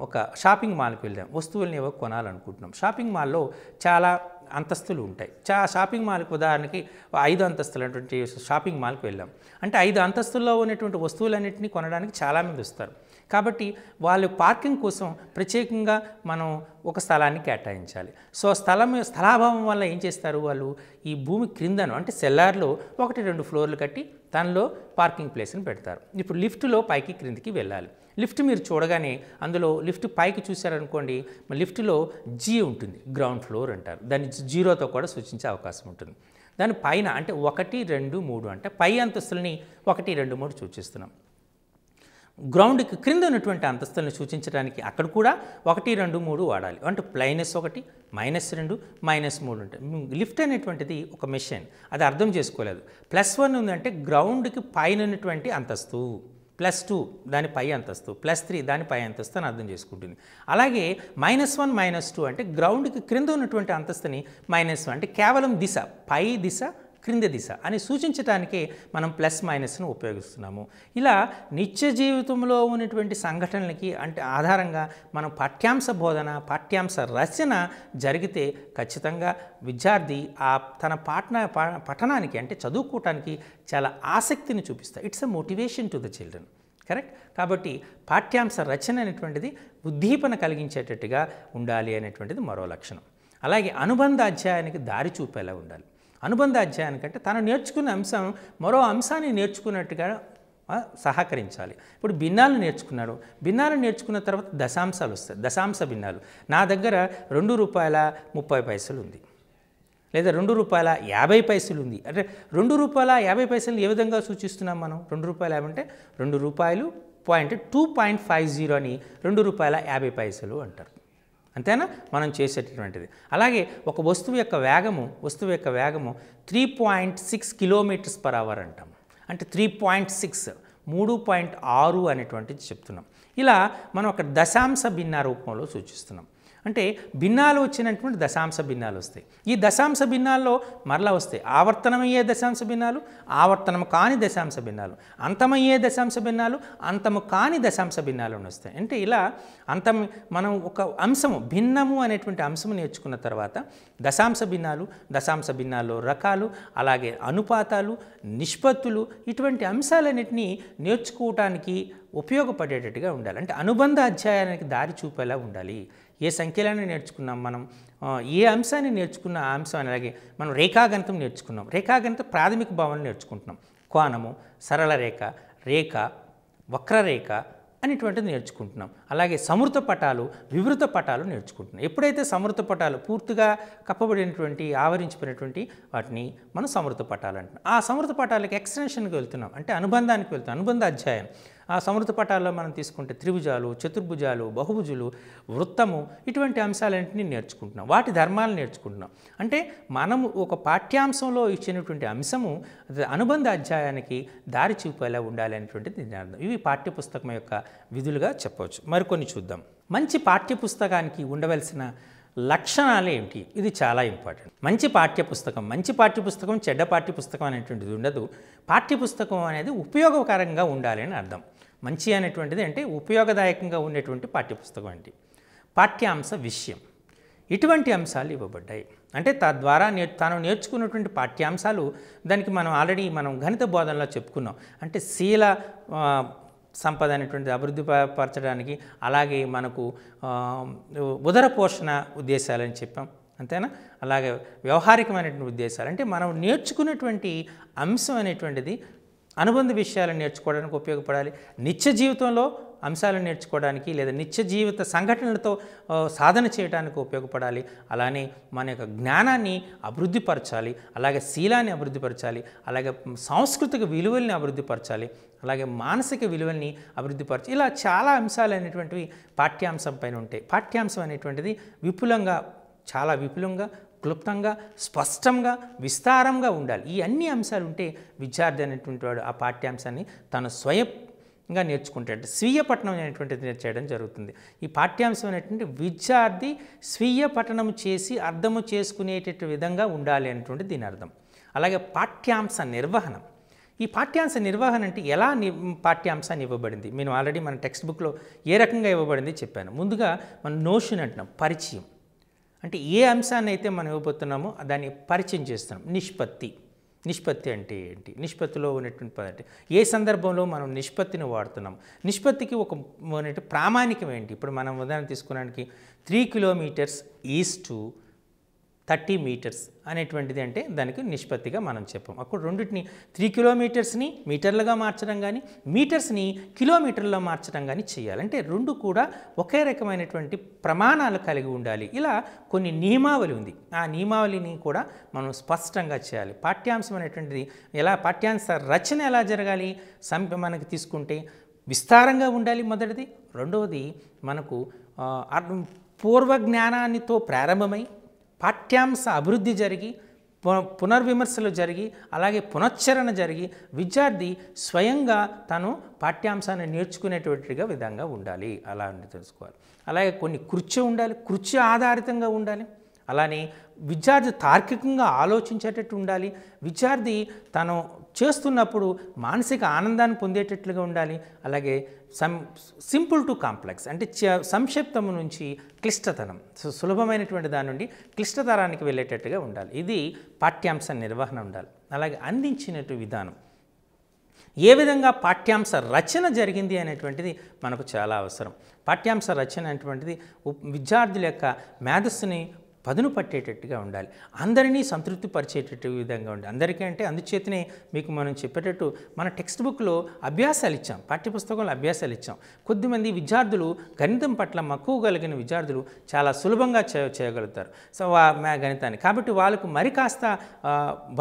ఒక షాపింగ్ మాల్కి వెళ్ళాం, వస్తువుల్ని ఏవో కొనాలనుకుంటున్నాం. షాపింగ్ మాల్లో చాలా అంతస్తులు ఉంటాయి. షాపింగ్ మాల్కి ఉదాహరణకి 5 అంతస్తులటువంటి షాపింగ్ మాల్కి వెళ్ళాం. అంటే 5 అంతస్తుల్లో ఉన్నటువంటి వస్తువులన్నింటినీ కొనడానికి చాలామంది వస్తారు. కాబట్టి వాళ్ళు పార్కింగ్ కోసం ప్రత్యేకంగా మనం ఒక స్థలాన్ని కేటాయించాలి. సో స్థలాభావం వల్ల ఏం చేస్తారు వాళ్ళు, ఈ భూమి క్రిందను అంటే సెల్లార్లో 1-2 ఫ్లోర్లు కట్టి దానిలో పార్కింగ్ ప్లేస్ని పెడతారు. ఇప్పుడు లిఫ్ట్లో పైకి క్రిందికి వెళ్ళాలి. లిఫ్ట్ మీరు చూడగానే అందులో లిఫ్ట్ పైకి చూశారనుకోండి, లిఫ్ట్లో G ఉంటుంది, గ్రౌండ్ ఫ్లోర్ అంటారు. దాన్ని 0తో కూడా సూచించే అవకాశం ఉంటుంది. దాని పైన అంటే 1, 2, 3 అంటే పై అంతస్తుల్ని 1, 2, 3 సూచిస్తున్నాం. గ్రౌండ్కి క్రింద ఉన్నటువంటి అంతస్తులను సూచించడానికి అక్కడ కూడా 1, 2, 3 వాడాలి. అంటే +1, -2, -3 ఉంటాయి. లిఫ్ట్ అనేటువంటిది ఒక మెషిన్, అది అర్థం చేసుకోలేదు. +1 ఉందంటే గ్రౌండ్కి పైన ఉన్నటువంటి అంతస్తు, +2 దాని పై అంతస్తు, +3 దాని పై అంతస్తు అని అర్థం చేసుకుంటుంది. అలాగే -1, -2 అంటే గ్రౌండ్కి క్రింద ఉన్నటువంటి అంతస్తుని -1 అంటే కేవలం దిశ, పై దిశ క్రింద దిశ అని సూచించడానికే మనం +-ను ఉపయోగిస్తున్నాము. ఇలా నిత్య జీవితంలో ఉన్నటువంటి సంఘటనలకి అంటే ఆధారంగా మనం పాఠ్యాంశ బోధన, పాఠ్యాంశ రచన జరిగితే ఖచ్చితంగా విద్యార్థి తన పఠనానికి అంటే చదువుకోవటానికి చాలా ఆసక్తిని చూపిస్తాయి. It's a motivation to the children. Correct. కాబట్టి పాఠ్యాంశ రచన అనేటువంటిది ఉద్దీపన కలిగించేటట్టుగా ఉండాలి అనేటువంటిది మరో లక్షణం. అలాగే అనుబంధ అధ్యాయానికి దారి చూపేలా ఉండాలి. అనుబంధ అధ్యాయానికంటే తను నేర్చుకున్న అంశం మరో అంశాన్ని నేర్చుకున్నట్టుగా సహకరించాలి. ఇప్పుడు భిన్నాలు నేర్చుకున్నాడు, భిన్నాలు నేర్చుకున్న తర్వాత దశాంశాలు వస్తాయి, దశాంశ భిన్నాలు. నా దగ్గర ₹2.30 ఉంది, లేదా ₹2.50 ఉంది. అంటే ₹2.50 ఏ విధంగా సూచిస్తున్నాం మనం? ₹2.50 అంటే ₹2.2.50 అని ₹2.50 అంటారు. అంతేనా మనం చేసేటటువంటిది. అలాగే ఒక వస్తువు యొక్క వేగము 3.6 కిలోమీటర్స్ పర్ అవర్ అంటాం. అంటే 3.6 3.6 అనేటువంటిది చెప్తున్నాం. ఇలా మనం ఒక దశాంశ భిన్న రూపంలో సూచిస్తున్నాం. అంటే భిన్నాలు వచ్చినటువంటి దశాంశ భిన్నాలు వస్తాయి. ఈ దశాంశ భిన్నాల్లో మరలా వస్తాయి ఆవర్తనమయ్యే దశాంశ భిన్నాలు, ఆవర్తనము కాని దశాంశ భిన్నాలు, అంతమయ్యే దశాంశ భిన్నాలు, అంతము కాని దశాంశ భిన్నాలు వస్తాయి. అంటే ఇలా మనం ఒక అంశము భిన్నము అనేటువంటి అంశము నేర్చుకున్న తర్వాత దశాంశ భిన్నాల్లో రకాలు, అలాగే అనుపాతాలు, నిష్పత్తులు, ఇటువంటి అంశాలన్నింటినీ నేర్చుకోవటానికి ఉపయోగపడేటట్టుగా ఉండాలి. అంటే అనుబంధ అధ్యాయానికి దారి చూపేలా ఉండాలి. ఏ సంఖ్యలను నేర్చుకున్నాం మనం, ఏ అంశాన్ని నేర్చుకున్న ఆ అంశం, అలాగే మనం రేఖాగణితం నేర్చుకున్నాం. రేఖాగణిత ప్రాథమిక భావన నేర్చుకుంటున్నాం. కోణము, సరళ రేఖ, వక్రరేఖ అనేటువంటిది నేర్చుకుంటున్నాం. అలాగే సమృత పటాలు, వివృత పటాలు నేర్చుకుంటున్నాం. ఎప్పుడైతే సమృత పటాలు పూర్తిగా కప్పబడినటువంటి ఆవరించిపోయినటువంటి వాటిని మనం సమృత పటాలు అంటున్నాం. ఆ సమృత పటాలకి ఎక్స్టెన్షన్కి వెళ్తున్నాం, అంటే అనుబంధానికి వెళ్తున్నాం, అనుబంధ అధ్యాయం. ఆ సమృత పటాల్లో మనం తీసుకుంటే త్రిభుజాలు, చతుర్భుజాలు, బహుభుజులు, వృత్తము, ఇటువంటి అంశాలన్నింటినీ నేర్చుకుంటున్నాం. వాటి ధర్మాలు నేర్చుకుంటున్నాం. అంటే మనము ఒక పాఠ్యాంశంలో ఇచ్చినటువంటి అంశము అనుబంధ అధ్యాయానికి దారి చూపేలా ఉండాలి అనేటువంటిది దీని అర్థం. ఇవి పాఠ్యపుస్తకం యొక్క విధులుగా చెప్పవచ్చు. మరికొన్ని చూద్దాం. మంచి పాఠ్యపుస్తకానికి ఉండవలసిన లక్షణాలు ఏమిటి? ఇది చాలా ఇంపార్టెంట్. మంచి పాఠ్యపుస్తకం చెడ్డ పాఠ్యపుస్తకం అనేటువంటిది ఉండదు. పాఠ్యపుస్తకం అనేది ఉపయోగకరంగా ఉండాలి అని అర్థం. మంచి అనేటువంటిది అంటే ఉపయోగదాయకంగా ఉండేటువంటి పాఠ్యపుస్తకం అంటే పాఠ్యాంశ విషయం, ఇటువంటి అంశాలు ఇవ్వబడ్డాయి. అంటే తద్వారా తాను నేర్చుకున్నటువంటి పాఠ్యాంశాలు, దానికి మనం ఆల్రెడీ గణిత బోధనలో చెప్పుకున్నాం. అంటే శీల సంపద అనేటువంటిది అభివృద్ధి పరచడానికి, అలాగే మనకు ఉదర పోషణ ఉద్దేశాలని చెప్పాం, అంతేనా. అలాగే వ్యవహారికమైనటువంటి ఉద్దేశాలు, అంటే మనం నేర్చుకున్నటువంటి అంశం అనేటువంటిది అనుబంధ విషయాలను నేర్చుకోవడానికి ఉపయోగపడాలి. నిత్య జీవితంలో అంశాలను నేర్చుకోవడానికి లేదా నిత్య జీవిత సంఘటనలతో సాధన చేయడానికి ఉపయోగపడాలి. అలానే మన యొక్క జ్ఞానాన్ని అభివృద్ధిపరచాలి, అలాగే శీలాన్ని అభివృద్ధిపరచాలి, అలాగే సాంస్కృతిక విలువల్ని అభివృద్ధిపరచాలి, అలాగే మానసిక విలువల్ని అభివృద్ధిపరచాలి. ఇలా చాలా అంశాలు అనేటువంటివి పాఠ్యాంశం పైన ఉంటాయి. పాఠ్యాంశం అనేటువంటిది చాలా విపులంగా, క్లుప్తంగా, స్పష్టంగా, విస్తారంగా ఉండాలి. ఈ అన్ని అంశాలు ఉంటే విద్యార్థి అనేటువంటి వాడు ఆ పాఠ్యాంశాన్ని తను స్వయంగా నేర్చుకుంటాడు. స్వీయ పఠనం అనేటువంటిది చేయడం జరుగుతుంది. ఈ పాఠ్యాంశం అనేటువంటి విద్యార్థి స్వీయ పఠనం చేసి అర్థము చేసుకునేటటువంటి విధంగా ఉండాలి అనేటువంటి దీని అర్థం. అలాగే పాఠ్యాంశ నిర్వహణ. ఈ పాఠ్యాంశ నిర్వహణ అంటే ఎలా పాఠ్యాంశాన్ని ఇవ్వబడింది, నేను ఆల్రెడీ మన టెక్స్ట్ బుక్లో ఏ రకంగా ఇవ్వబడింది చెప్పాను. ముందుగా మనం నోషన్ అంటున్నాం, పరిచయం. అంటే ఏ అంశాన్ని అయితే మనం ఇవ్వబోతున్నామో దాన్ని పరిచయం చేస్తున్నాం. నిష్పత్తి అంటే ఏంటి, నిష్పత్తిలో ఉన్నటువంటి పద్ధతి, ఏ సందర్భంలో మనం నిష్పత్తిని వాడుతున్నాం, నిష్పత్తికి ఒక ప్రామాణికం ఏంటి. ఇప్పుడు మనం ఉదాహరణ తీసుకోవడానికి 3 కిలోమీటర్స్ ఈజ్ టు 30 మీటర్స్ అనేటువంటిది అంటే దానికి నిష్పత్తిగా మనం చెప్పాం. అప్పుడు రెండింటిని 3 కిలోమీటర్స్ని మీటర్లుగా మార్చడం కానీ, మీటర్స్ని కిలోమీటర్లో మార్చడం కానీ చేయాలి. అంటే రెండు కూడా ఒకే రకమైనటువంటి ప్రమాణాలు కలిగి ఉండాలి. ఇలా కొన్ని నియమావళి ఉంది. ఆ నియమావళిని కూడా మనం స్పష్టంగా చేయాలి. పాఠ్యాంశం అనేటువంటిది పాఠ్యాంశ రచన ఎలా జరగాలి, మనకి తీసుకుంటే విస్తారంగా ఉండాలి మొదటిది. రెండవది మనకు పూర్వ జ్ఞానానితో ప్రారంభమై పాఠ్యాంశ అభివృద్ధి జరిగి, పునర్విమర్శలు జరిగి, అలాగే పునశ్చరణ జరిగి, విద్యార్థి స్వయంగా తను పాఠ్యాంశాన్ని నేర్చుకునేటట్టుగా విధంగా ఉండాలి. అలా తెలుసుకోవాలి. అలాగే కొన్ని కృత్య ఉండాలి, కృత్య ఆధారితంగా ఉండాలి. అలానే విద్యార్థి తార్కికంగా ఆలోచించేటట్టు ఉండాలి. విద్యార్థి తను చేస్తున్నప్పుడు మానసిక ఆనందాన్ని పొందేటట్లుగా ఉండాలి. అలాగే సింపుల్ టు కాంప్లెక్స్, అంటే సంక్షిప్తము నుంచి క్లిష్టతరం, సులభమైనటువంటి దాని నుండి క్లిష్టతరానికి వెళ్ళేటట్టుగా ఉండాలి. ఇది పాఠ్యాంశ నిర్వహణ ఉండాలి. అలాగే అందించినట్టు విధానం, ఏ విధంగా పాఠ్యాంశ రచన జరిగింది అనేటువంటిది మనకు చాలా అవసరం. పాఠ్యాంశ రచన అనేటువంటిది విద్యార్థుల యొక్క మేధస్సుని పదును పట్టేటట్టుగా ఉండాలి. అందరినీ సంతృప్తి పరిచేటట్టు విధంగా ఉండాలి. అందరికీ అంటే అందుచేతనే మీకు మనం చెప్పేటట్టు మన టెక్స్ట్ బుక్లో అభ్యాసాలు ఇచ్చాం, పాఠ్యపుస్తకంలో అభ్యాసాలు ఇచ్చాం. కొద్దిమంది విద్యార్థులు గణితం పట్ల మక్కువ కలిగిన విద్యార్థులు చాలా సులభంగా చేయగలుగుతారు గణితాన్ని. కాబట్టి వాళ్ళకు మరి కాస్త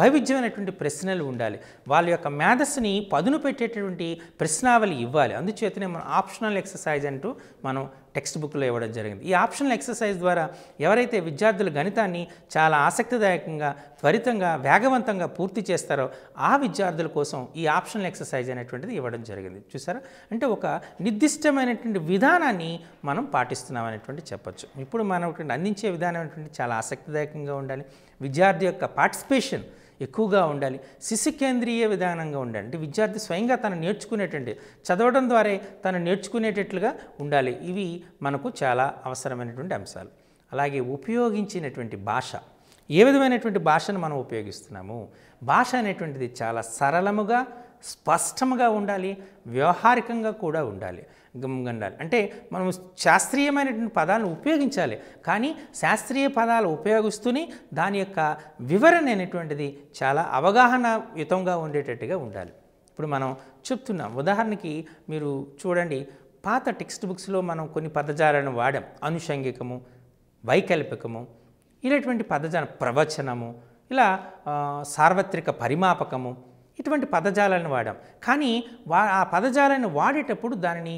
వైవిధ్యమైనటువంటి ప్రశ్నలు ఉండాలి. వాళ్ళ యొక్క మేధస్సుని పదును పెట్టేటటువంటి ప్రశ్నావళి ఇవ్వాలి. అందుచేతనే మనం ఆప్షనల్ ఎక్సర్సైజ్ అంటూ మనం టెక్స్ట్ బుక్లో ఇవ్వడం జరిగింది. ఈ ఆప్షనల్ ఎక్సర్సైజ్ ద్వారా ఎవరైతే విద్యార్థులు గణితాన్ని చాలా ఆసక్తిదాయకంగా, త్వరితంగా, వేగవంతంగా పూర్తి చేస్తారో ఆ విద్యార్థుల కోసం ఈ ఆప్షనల్ ఎక్సర్సైజ్ అనేటువంటిది ఇవ్వడం జరిగింది. చూసారా, అంటే ఒక నిర్దిష్టమైనటువంటి విధానాన్ని మనం పాటిస్తున్నాం అనేటువంటి చెప్పొచ్చు. ఇప్పుడు మనం అందించే విధానం అనేటువంటి చాలా ఆసక్తిదాయకంగా ఉండాలి, విద్యార్థి యొక్క పార్టిసిపేషన్ ఎక్కువగా ఉండాలి, శిశు కేంద్రీయ విధానంగా ఉండాలి. అంటే విద్యార్థి స్వయంగా తను నేర్చుకునేటువంటి, చదవడం ద్వారా తను నేర్చుకునేటట్లుగా ఉండాలి. ఇవి మనకు చాలా అవసరమైనటువంటి అంశాలు. అలాగే ఉపయోగించినటువంటి భాష, ఏ విధమైనటువంటి భాషను మనం ఉపయోగిస్తున్నాము, భాష అనేటువంటిది చాలా సరళముగా, స్పష్టముగా ఉండాలి, వ్యవహారికంగా కూడా ఉండాలి. అంటే మనం శాస్త్రీయమైనటువంటి పదాలను ఉపయోగించాలి, కానీ శాస్త్రీయ పదాలు ఉపయోగిస్తూనే దాని యొక్క వివరణ అనేటువంటిది చాలా అవగాహనయుతంగా ఉండేటట్టుగా ఉండాలి. ఇప్పుడు మనం చెప్తున్నాం, ఉదాహరణకి మీరు చూడండి, పాత టెక్స్ట్ బుక్స్లో మనం కొన్ని పదజాలను వాడాం. అనుషంగికము, వైకల్పికము, ఇలాంటి పదజాలం, ప్రవచనము, ఇలా సార్వత్రిక పరిమాపకము, ఇటువంటి పదజాలను వాడాం. కానీ ఆ పదజాలను వాడేటప్పుడు దానిని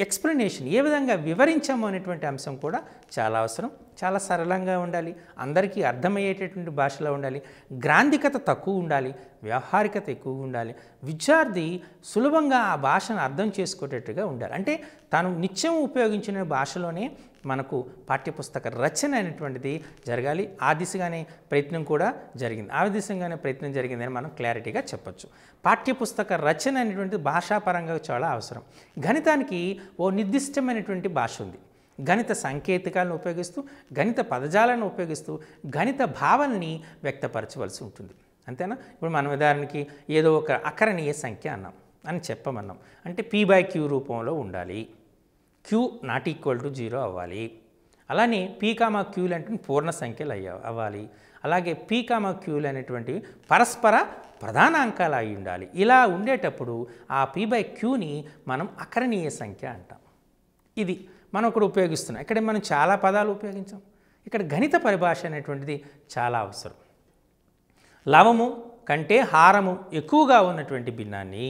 ఎక్స్ప్లెనేషన్ ఏ విధంగా వివరించాము అనేటువంటి అంశం కూడా చాలా అవసరం. చాలా సరళంగా ఉండాలి, అందరికీ అర్థమయ్యేటటువంటి భాషలో ఉండాలి, గ్రాంధికత తక్కువ ఉండాలి, వ్యవహారికత ఎక్కువ ఉండాలి. విద్యార్థి సులభంగా ఆ భాషను అర్థం చేసుకునేటట్టుగా ఉండాలి. అంటే తాను నిత్యం ఉపయోగించిన భాషలోనే మనకు పాఠ్యపుస్తక రచన అనేటువంటిది జరగాలి. ఆ దిశగానే ప్రయత్నం కూడా జరిగింది, ఆ దిశగానే ప్రయత్నం జరిగిందని మనం క్లారిటీగా చెప్పొచ్చు. పాఠ్యపుస్తక రచన అనేటువంటిది భాషాపరంగా చాలా అవసరం. గణితానికి ఓ నిర్దిష్టమైనటువంటి భాష ఉంది. గణిత సాంకేతికాలను ఉపయోగిస్తూ, గణిత పదజాలను ఉపయోగిస్తూ గణిత భావనని వ్యక్తపరచవలసి ఉంటుంది. అంతేనా? ఇప్పుడు మన ఉదాహరణకి ఏదో ఒక అకరణీయ సంఖ్య అన్నాం అని చెప్పమన్నాం, అంటే p/q రూపంలో ఉండాలి, q ≠ 0 అవ్వాలి. అలానే p,qలు అంటే పూర్ణ సంఖ్యలు అవ్వాలి. అలాగే p,qలు అనేటువంటివి పరస్పర ప్రధానాంకాలు అయి ఉండాలి. ఇలా ఉండేటప్పుడు ఆ p/qని మనం అకరణీయ సంఖ్య అంటాం. ఇది మనం ఇక్కడ ఉపయోగిస్తున్నాం. ఇక్కడ మనం చాలా పదాలు ఉపయోగించాం. ఇక్కడ గణిత పరిభాష అనేటువంటిది చాలా అవసరం. లవము కంటే హారము ఎక్కువగా ఉన్నటువంటి భిన్నాన్ని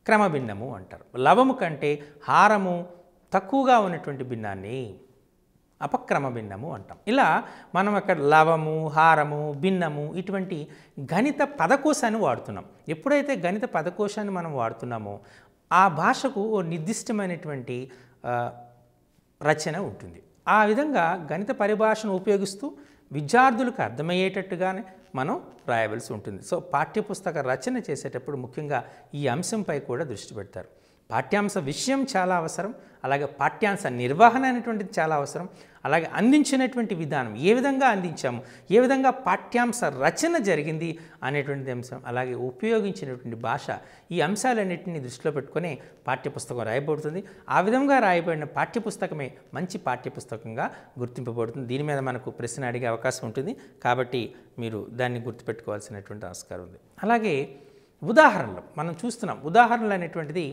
క్రమభిన్నము అంటారు. లవము కంటే హారము తక్కువగా ఉన్నటువంటి భిన్నాన్ని అపక్రమ భిన్నము అంటాం. ఇలా మనం అక్కడ లవము, హారము, భిన్నము ఇటువంటి గణిత పదకోశాన్ని వాడుతున్నాం. ఎప్పుడైతే గణిత పదకోశాన్ని మనం వాడుతున్నామో ఆ భాషకు ఓ నిర్దిష్టమైనటువంటి రచన ఉంటుంది. ఆ విధంగా గణిత పరిభాషను ఉపయోగిస్తూ విద్యార్థులకు అర్థమయ్యేటట్టుగానే మనం రాయవలసి ఉంటుంది. సో పాఠ్యపుస్తక రచన చేసేటప్పుడు ముఖ్యంగా ఈ అంశంపై కూడా దృష్టి పెడతారు. పాఠ్యాంశ విషయం చాలా అవసరం, అలాగే పాఠ్యాంశ నిర్వహణ అనేటువంటిది చాలా అవసరం, అలాగే అందించినటువంటి విధానం ఏ విధంగా అందించాము, ఏ విధంగా పాఠ్యాంశ రచన జరిగింది అనేటువంటి అంశం, అలాగే ఉపయోగించినటువంటి భాష, ఈ అంశాలన్నింటినీ దృష్టిలో పెట్టుకొని పాఠ్యపుస్తకం రాయబడుతుంది. ఆ విధంగా రాయబడిన పాఠ్యపుస్తకమే మంచి పాఠ్యపుస్తకంగా గుర్తింపబడుతుంది. దీని మీద మనకు ప్రశ్న అడిగే అవకాశం ఉంటుంది, కాబట్టి మీరు దాన్ని గుర్తుపెట్టుకోవాల్సినటువంటి ఆస్కారం ఉంది. అలాగే ఉదాహరణలు మనం చూస్తున్నాం. ఉదాహరణలు అనేటువంటిది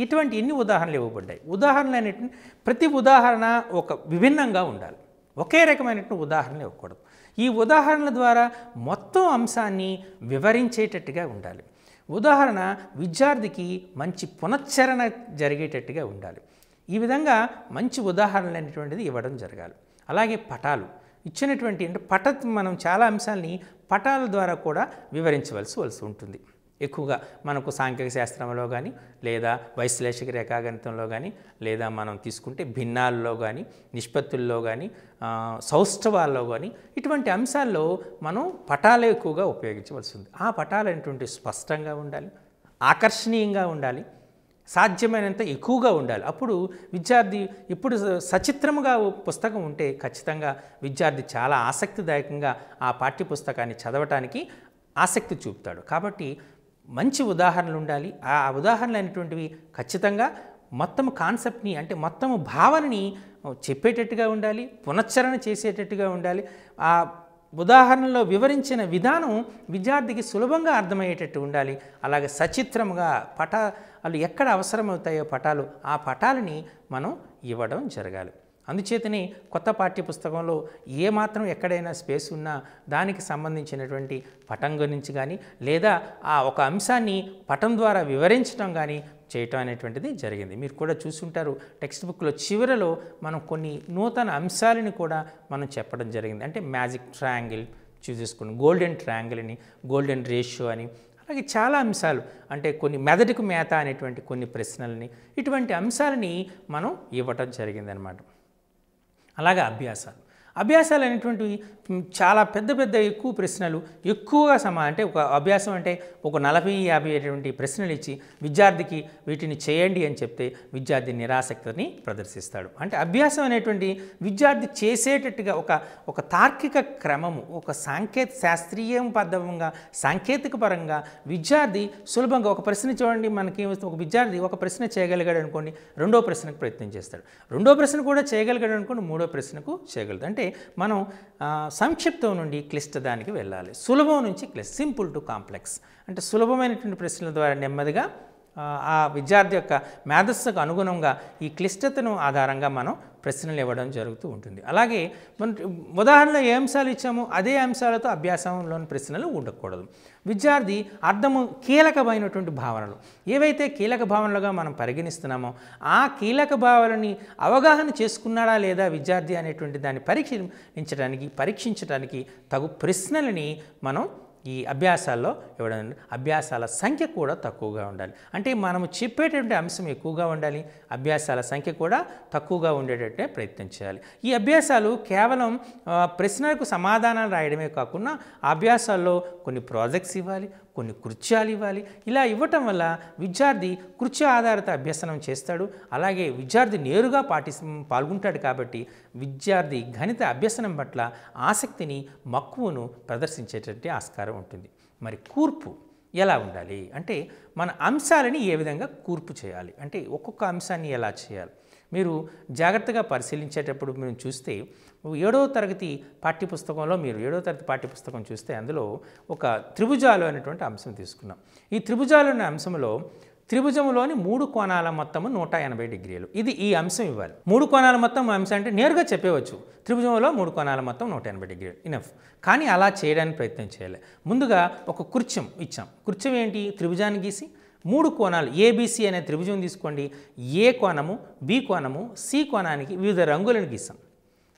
ఇటువంటి ఎన్ని ఉదాహరణలు ఇవ్వబడ్డాయి. ఉదాహరణలు అనేటువంటి ప్రతి ఉదాహరణ ఒక విభిన్నంగా ఉండాలి, ఒకే రకమైనటువంటి ఉదాహరణలు ఇవ్వకూడదు. ఈ ఉదాహరణల ద్వారా మొత్తం అంశాన్ని వివరించేటట్టుగా ఉండాలి. ఉదాహరణ విద్యార్థికి మంచి పునశ్చరణ జరిగేటట్టుగా ఉండాలి. ఈ విధంగా మంచి ఉదాహరణలు అనేటువంటిది ఇవ్వడం జరగాలి. అలాగే పటాలు ఇచ్చినటువంటి అంటే మనం చాలా అంశాలని పటాల ద్వారా కూడా వివరించవలసి ఉంటుంది. ఎక్కువగా మనకు సాంఖ్యక శాస్త్రంలో కానీ, లేదా వైశ్లేషిక రేఖాగణితంలో కానీ, లేదా మనం తీసుకుంటే భిన్నాల్లో కానీ, నిష్పత్తుల్లో కానీ, సౌష్ఠవాల్లో కానీ, ఇటువంటి అంశాల్లో మనం పటాలు ఎక్కువగా ఉపయోగించవలసి ఉంది. ఆ పటాలు అనేటువంటి స్పష్టంగా ఉండాలి, ఆకర్షణీయంగా ఉండాలి, సాధ్యమైనంత ఎక్కువగా ఉండాలి. అప్పుడు విద్యార్థి ఇప్పుడు సచిత్రముగా పుస్తకం ఉంటే ఖచ్చితంగా విద్యార్థి చాలా ఆసక్తిదాయకంగా ఆ పాఠ్యపుస్తకాన్ని చదవటానికి ఆసక్తి చూపుతాడు. కాబట్టి మంచి ఉదాహరణలు ఉండాలి. ఆ ఉదాహరణలు అనేటువంటివి ఖచ్చితంగా మొత్తం కాన్సెప్ట్ని అంటే మొత్తము భావనని చెప్పేటట్టుగా ఉండాలి, పునశ్చరణ చేసేటట్టుగా ఉండాలి. ఆ ఉదాహరణలో వివరించిన విధానం విద్యార్థికి సులభంగా అర్థమయ్యేటట్టు ఉండాలి. అలాగే సచిత్రముగా పటాలు ఎక్కడ అవసరమవుతాయో పటాలు, ఆ పటాలని మనం ఇవ్వడం జరగాలి. అందుచేతనే కొత్త పాఠ్యపుస్తకంలో ఏమాత్రం ఎక్కడైనా స్పేస్ ఉన్నా దానికి సంబంధించినటువంటి పటం గురించి కానీ లేదా ఆ ఒక అంశాన్ని పటం ద్వారా వివరించడం కానీ చేయటం అనేటువంటిది జరిగింది. మీరు కూడా చూసుంటారు, టెక్స్ట్ బుక్లో చివరలో మనం కొన్ని నూతన అంశాలని కూడా మనం చెప్పడం జరిగింది. అంటే మ్యాజిక్ ట్రయాంగిల్ చూసేసుకుని, గోల్డెన్ ట్రయాంగిల్ అని, గోల్డెన్ రేషియో అని, అలాగే చాలా అంశాలు, అంటే కొన్ని మెదడుకు మేత అనేటువంటి కొన్ని ప్రశ్నలని, ఇటువంటి అంశాలని మనం ఇవ్వటం జరిగిందనమాట. అలాగే అభ్యాసాలు అనేటువంటివి చాలా పెద్ద పెద్ద ఎక్కువ ప్రశ్నలు, ఎక్కువగా అంటే ఒక అభ్యాసం అంటే ఒక 40-50 అటువంటి ప్రశ్నలు ఇచ్చి విద్యార్థికి వీటిని చేయండి అని చెప్తే విద్యార్థి నిరాసక్తిని ప్రదర్శిస్తాడు. అంటే అభ్యాసం అనేటువంటి విద్యార్థి చేసేటట్టుగా ఒక తార్కిక క్రమము, ఒక శాస్త్రీయబద్ధంగా సాంకేతిక పరంగా విద్యార్థి సులభంగా ఒక ప్రశ్న చూడండి, మనకి ఒక విద్యార్థి ఒక ప్రశ్న చేయగలిగాడు అనుకోండి, రెండో ప్రశ్నకు ప్రయత్నం చేస్తాడు, రెండో ప్రశ్న కూడా చేయగలిగాడు అనుకోండి, మూడో ప్రశ్నకు చేయగలదు. అంటే మనం సంక్షిప్తం నుండి క్లిష్ట దానికి వెళ్ళాలి, సులభం నుంచి సింపుల్ టు కాంప్లెక్స్. అంటే సులభమైనటువంటి ప్రశ్నల ద్వారా నెమ్మదిగా ఆ విద్యార్థి యొక్క మేధస్సుకు అనుగుణంగా ఈ క్లిష్టతను ఆధారంగా మనం ప్రశ్నలు ఇవ్వడం జరుగుతూ ఉంటుంది. అలాగే మనం ఉదాహరణలో ఏ అంశాలు ఇచ్చామో అదే అంశాలతో అభ్యాసంలోని ప్రశ్నలు ఉండకూడదు. విద్యార్థి అర్థము కీలకమైనటువంటి భావనలు ఏవైతే కీలక భావనలుగా మనం పరిగణిస్తున్నామో ఆ కీలక భావనని అవగాహన చేసుకున్నాడా లేదా విద్యార్థి అనేటువంటి దాన్ని పరీక్షించడానికి తగు ప్రశ్నలని మనం ఈ అభ్యాసాల్లో ఇవ్వడం. అభ్యాసాల సంఖ్య కూడా తక్కువగా ఉండాలి. అంటే మనము చెప్పేటటువంటి అంశం ఎక్కువగా ఉండాలి, అభ్యాసాల సంఖ్య కూడా తక్కువగా ఉండేటట్టే ప్రయత్నం చేయాలి. ఈ అభ్యాసాలు కేవలం ప్రశ్నలకు సమాధానాలు రాయడమే కాకుండా అభ్యాసాల్లో కొన్ని ప్రాజెక్ట్స్ ఇవ్వాలి, కొన్ని కృత్యాలు ఇవ్వాలి. ఇలా ఇవ్వటం వల్ల విద్యార్థి కృత్య ఆధారిత అభ్యసనం చేస్తాడు. అలాగే విద్యార్థి నేరుగా పాల్గొంటాడు కాబట్టి విద్యార్థి గణిత అభ్యసనం పట్ల ఆసక్తిని, మక్కువను ప్రదర్శించేటట్టు ఆస్కారం ఉంటుంది. మరి కూర్పు ఎలా ఉండాలి అంటే మన అంశాలని ఏ విధంగా కూర్పు చేయాలి, అంటే ఒక్కొక్క అంశాన్ని ఎలా చేయాలి మీరు జాగ్రత్తగా పరిశీలించేటప్పుడు మీరు చూస్తే 7వ తరగతి పాఠ్యపుస్తకంలో మీరు 7వ తరగతి పాఠ్యపుస్తకం చూస్తే అందులో ఒక త్రిభుజాలు అనేటువంటి అంశం తీసుకున్నాం. ఈ త్రిభుజాలు అనే అంశంలో త్రిభుజంలోని 3 కోణాల మొత్తము 180 డిగ్రీలు, ఇది ఈ అంశం ఇవ్వాలి. 3 కోణాల మొత్తం అంశం అంటే నేరుగా చెప్పవచ్చు, త్రిభుజంలో 3 కోణాల మొత్తం 180 డిగ్రీలు ఇనఫ్. కానీ అలా చేయడానికి ప్రయత్నం చేయాలి. ముందుగా ఒక కృత్యం ఇచ్చాం. కృత్యం ఏంటి? త్రిభుజాన్ని గీసి 3 కోణాలు ఏబిసి అనే త్రిభుజం తీసుకోండి, ఏ కోణము, బి కోణము, సి కోణానికి వివిధ రంగులను గీసాం,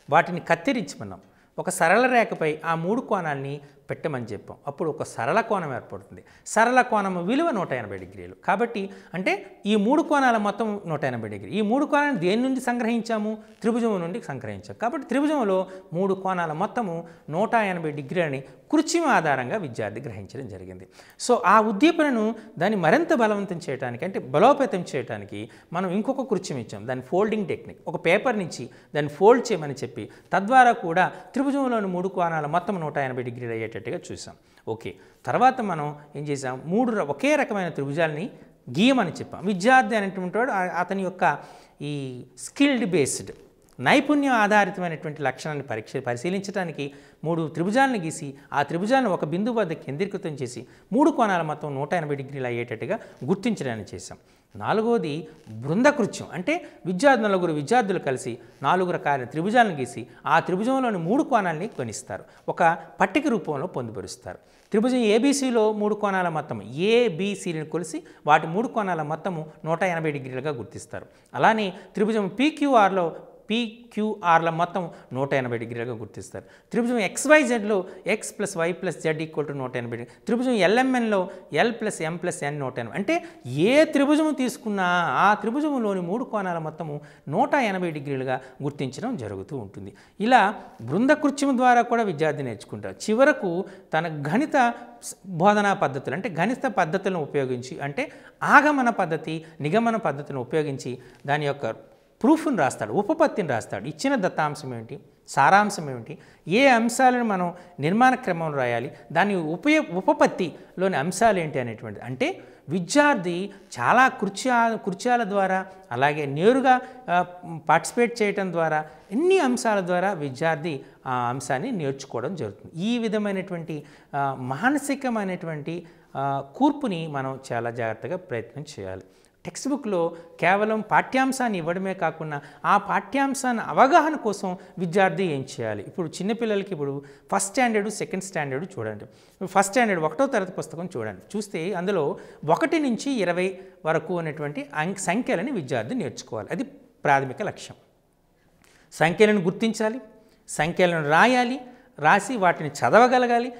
వాటిని కత్తిరించమన్నాం. ఒక సరళ రేఖపై ఆ 3 కోణాలని పెట్టమని చెప్పాం. అప్పుడు ఒక సరళ కోణం ఏర్పడుతుంది. సరళ కోణం విలువ 180 డిగ్రీలు. కాబట్టి అంటే ఈ 3 కోణాల మొత్తం 180 డిగ్రీలు. ఈ 3 కోణాలను దేని నుండి సంగ్రహించాము? త్రిభుజం నుండి సంగ్రహించాం. కాబట్టి త్రిభుజంలో 3 కోణాల మొత్తము 180 డిగ్రీలని కృత్యం ఆధారంగా విద్యార్థి గ్రహించడం జరిగింది. సో ఆ ఉద్దీపనను దాన్ని మరింత బలవంతం చేయడానికి, అంటే బలోపేతం చేయడానికి మనం ఇంకొక కృత్యం ఇచ్చాం, దాన్ని ఫోల్డింగ్ టెక్నిక్. ఒక పేపర్ నుంచి దాన్ని ఫోల్డ్ చేయమని చెప్పి తద్వారా కూడా త్రిభుజంలోని 3 కోణాల మొత్తం 180 డిగ్రీలు అయ్యేటట్టుగా చూసాం. ఓకే, తర్వాత మనం ఏం చేసాం? 3 ఒకే రకమైన త్రిభుజాలని గీయమని చెప్పాం. విద్యార్థి అనేటువంటి వాడు అతని యొక్క ఈ స్కిల్డ్ బేస్డ్ నైపుణ్యం ఆధారితమైనటువంటి లక్షణాన్ని పరిశీలించడానికి 3 త్రిభుజాలను గీసి ఆ త్రిభుజాలను ఒక బిందువు వద్ద కేంద్రీకృతం చేసి 3 కోణాల మొత్తం 180 డిగ్రీలు అయ్యేటట్టుగా గుర్తించడానికి చేశాం. 4వది బృందకృత్యం. అంటే నలుగురు విద్యార్థులు కలిసి 4 రకాల త్రిభుజాలను గీసి ఆ త్రిభుజంలోని 3 కోణాలని కొనిస్తారు, ఒక పట్టిక రూపంలో పొందుపరుస్తారు. త్రిభుజం ఏబీసీలో 3 కోణాల మొత్తం ఏబిసిని కొలిసి వాటి 3 కోణాల మొత్తము 180 డిగ్రీలుగా గుర్తిస్తారు. అలానే త్రిభుజం PQRల మొత్తం 180 డిగ్రీలుగా గుర్తిస్తారు. త్రిభుజం XYZలో X + Y + Z = 180 డిగ్రీ. త్రిభుజం LMNలో L + M + N 180. అంటే ఏ త్రిభుజం తీసుకున్నా ఆ త్రిభుజంలోని 3 కోణాల మొత్తము 180 డిగ్రీలుగా గుర్తించడం జరుగుతూ ఉంటుంది. ఇలా బృందకృత్యం ద్వారా కూడా విద్యార్థి నేర్చుకుంటారు. చివరకు తన గణిత బోధనా పద్ధతులు, అంటే గణిత పద్ధతులను ఉపయోగించి, అంటే ఆగమన పద్ధతి, నిగమన పద్ధతిని ఉపయోగించి దాని యొక్క ప్రూఫ్ని రాస్తాడు, ఉపపత్తిని రాస్తాడు. ఇచ్చిన దత్తాంశం ఏమిటి, సారాంశం ఏమిటి, ఏ అంశాలను మనం నిర్మాణ క్రమంలో రాయాలి, దాని ఉపపత్తిలోని అంశాలు ఏంటి అనేటువంటిది. అంటే విద్యార్థి చాలా కృత్యాల ద్వారా అలాగే నేరుగా పార్టిసిపేట్ చేయటం ద్వారా ఎన్ని అంశాల ద్వారా విద్యార్థి ఆ అంశాన్ని నేర్చుకోవడం జరుగుతుంది. ఈ విధమైనటువంటి మానసికమైనటువంటి కూర్పుని మనం చాలా జాగ్రత్తగా ప్రయత్నం చేయాలి. టెక్స్ట్ బుక్లో కేవలం పాఠ్యాంశాన్ని ఇవ్వడమే కాకుండా ఆ పాఠ్యాంశాన్ని అవగాహన కోసం విద్యార్థి ఏం చేయాలి. ఇప్పుడు చిన్నపిల్లలకి ఇప్పుడు ఫస్ట్ స్టాండర్డ్ సెకండ్ స్టాండర్డ్ చూడండి. ఫస్ట్ స్టాండర్డ్ 1వ తరగతి పుస్తకం చూడండి. చూస్తే అందులో 1 నుంచి 20 వరకు అనేటువంటి సంఖ్యలని విద్యార్థి నేర్చుకోవాలి. అది ప్రాథమిక లక్ష్యం. సంఖ్యలను గుర్తించాలి, సంఖ్యలను రాయాలి, రాసి వాటిని చదవగలగాలి.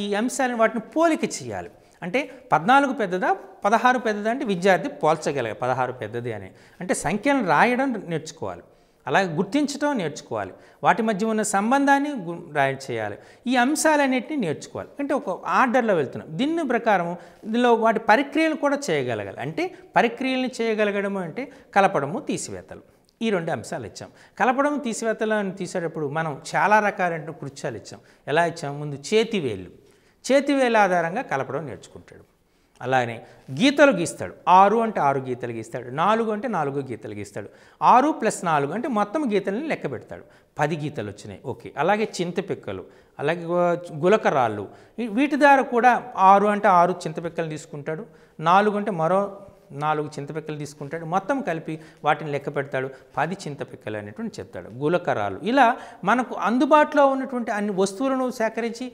ఈ అంశాలను వాటిని పోలిక చేయాలి. అంటే 14 పెద్దదా 16 పెద్దదా అంటే విద్యార్థి పోల్చగలగాలి 16 పెద్దది అని. అంటే సంఖ్యలను రాయడం నేర్చుకోవాలి, అలాగే గుర్తించడం నేర్చుకోవాలి, వాటి మధ్య ఉన్న సంబంధాన్ని చేయాలి. ఈ అంశాలన్నింటినీ నేర్చుకోవాలి. అంటే ఒక ఆర్డర్లో వెళ్తున్నాం. దీని ప్రకారం దీనిలో వాటి పరిక్రియలు కూడా చేయగలగాలి. అంటే పరిక్రియలను చేయగలగడము అంటే కలపడము, తీసివేతలు, ఈ 2 అంశాలు ఇచ్చాం. కలపడం, తీసివేతలు అని తీసేటప్పుడు మనం చాలా రకాలైన కృత్యాలు ఇచ్చాం. ఎలా ఇచ్చాం? ముందు చేతివేలు ఆధారంగా కలపడం నేర్చుకుంటాడు. అలానే గీతలు గీస్తాడు. 6 అంటే 6 గీతలు గీస్తాడు, 4 అంటే 4 గీతలు గీస్తాడు, 6 + 4 అంటే మొత్తం గీతలని లెక్క పెడతాడు. 10 గీతలు వచ్చినాయి, ఓకే. అలాగే చింతపిక్కలు, అలాగే గులకరాళ్ళు, వీటి ద్వారా కూడా 6 అంటే 6 చింతపిక్కలు తీసుకుంటాడు, 4 అంటే మరో 4 చింతపిక్కలు తీసుకుంటాడు, మొత్తం కలిపి వాటిని లెక్క పెడతాడు. 10 చింతపిక్కలు అనేటువంటి చెప్తాడు. గులకరాలు, ఇలా మనకు అందుబాటులో ఉన్నటువంటి అన్ని వస్తువులను సేకరించి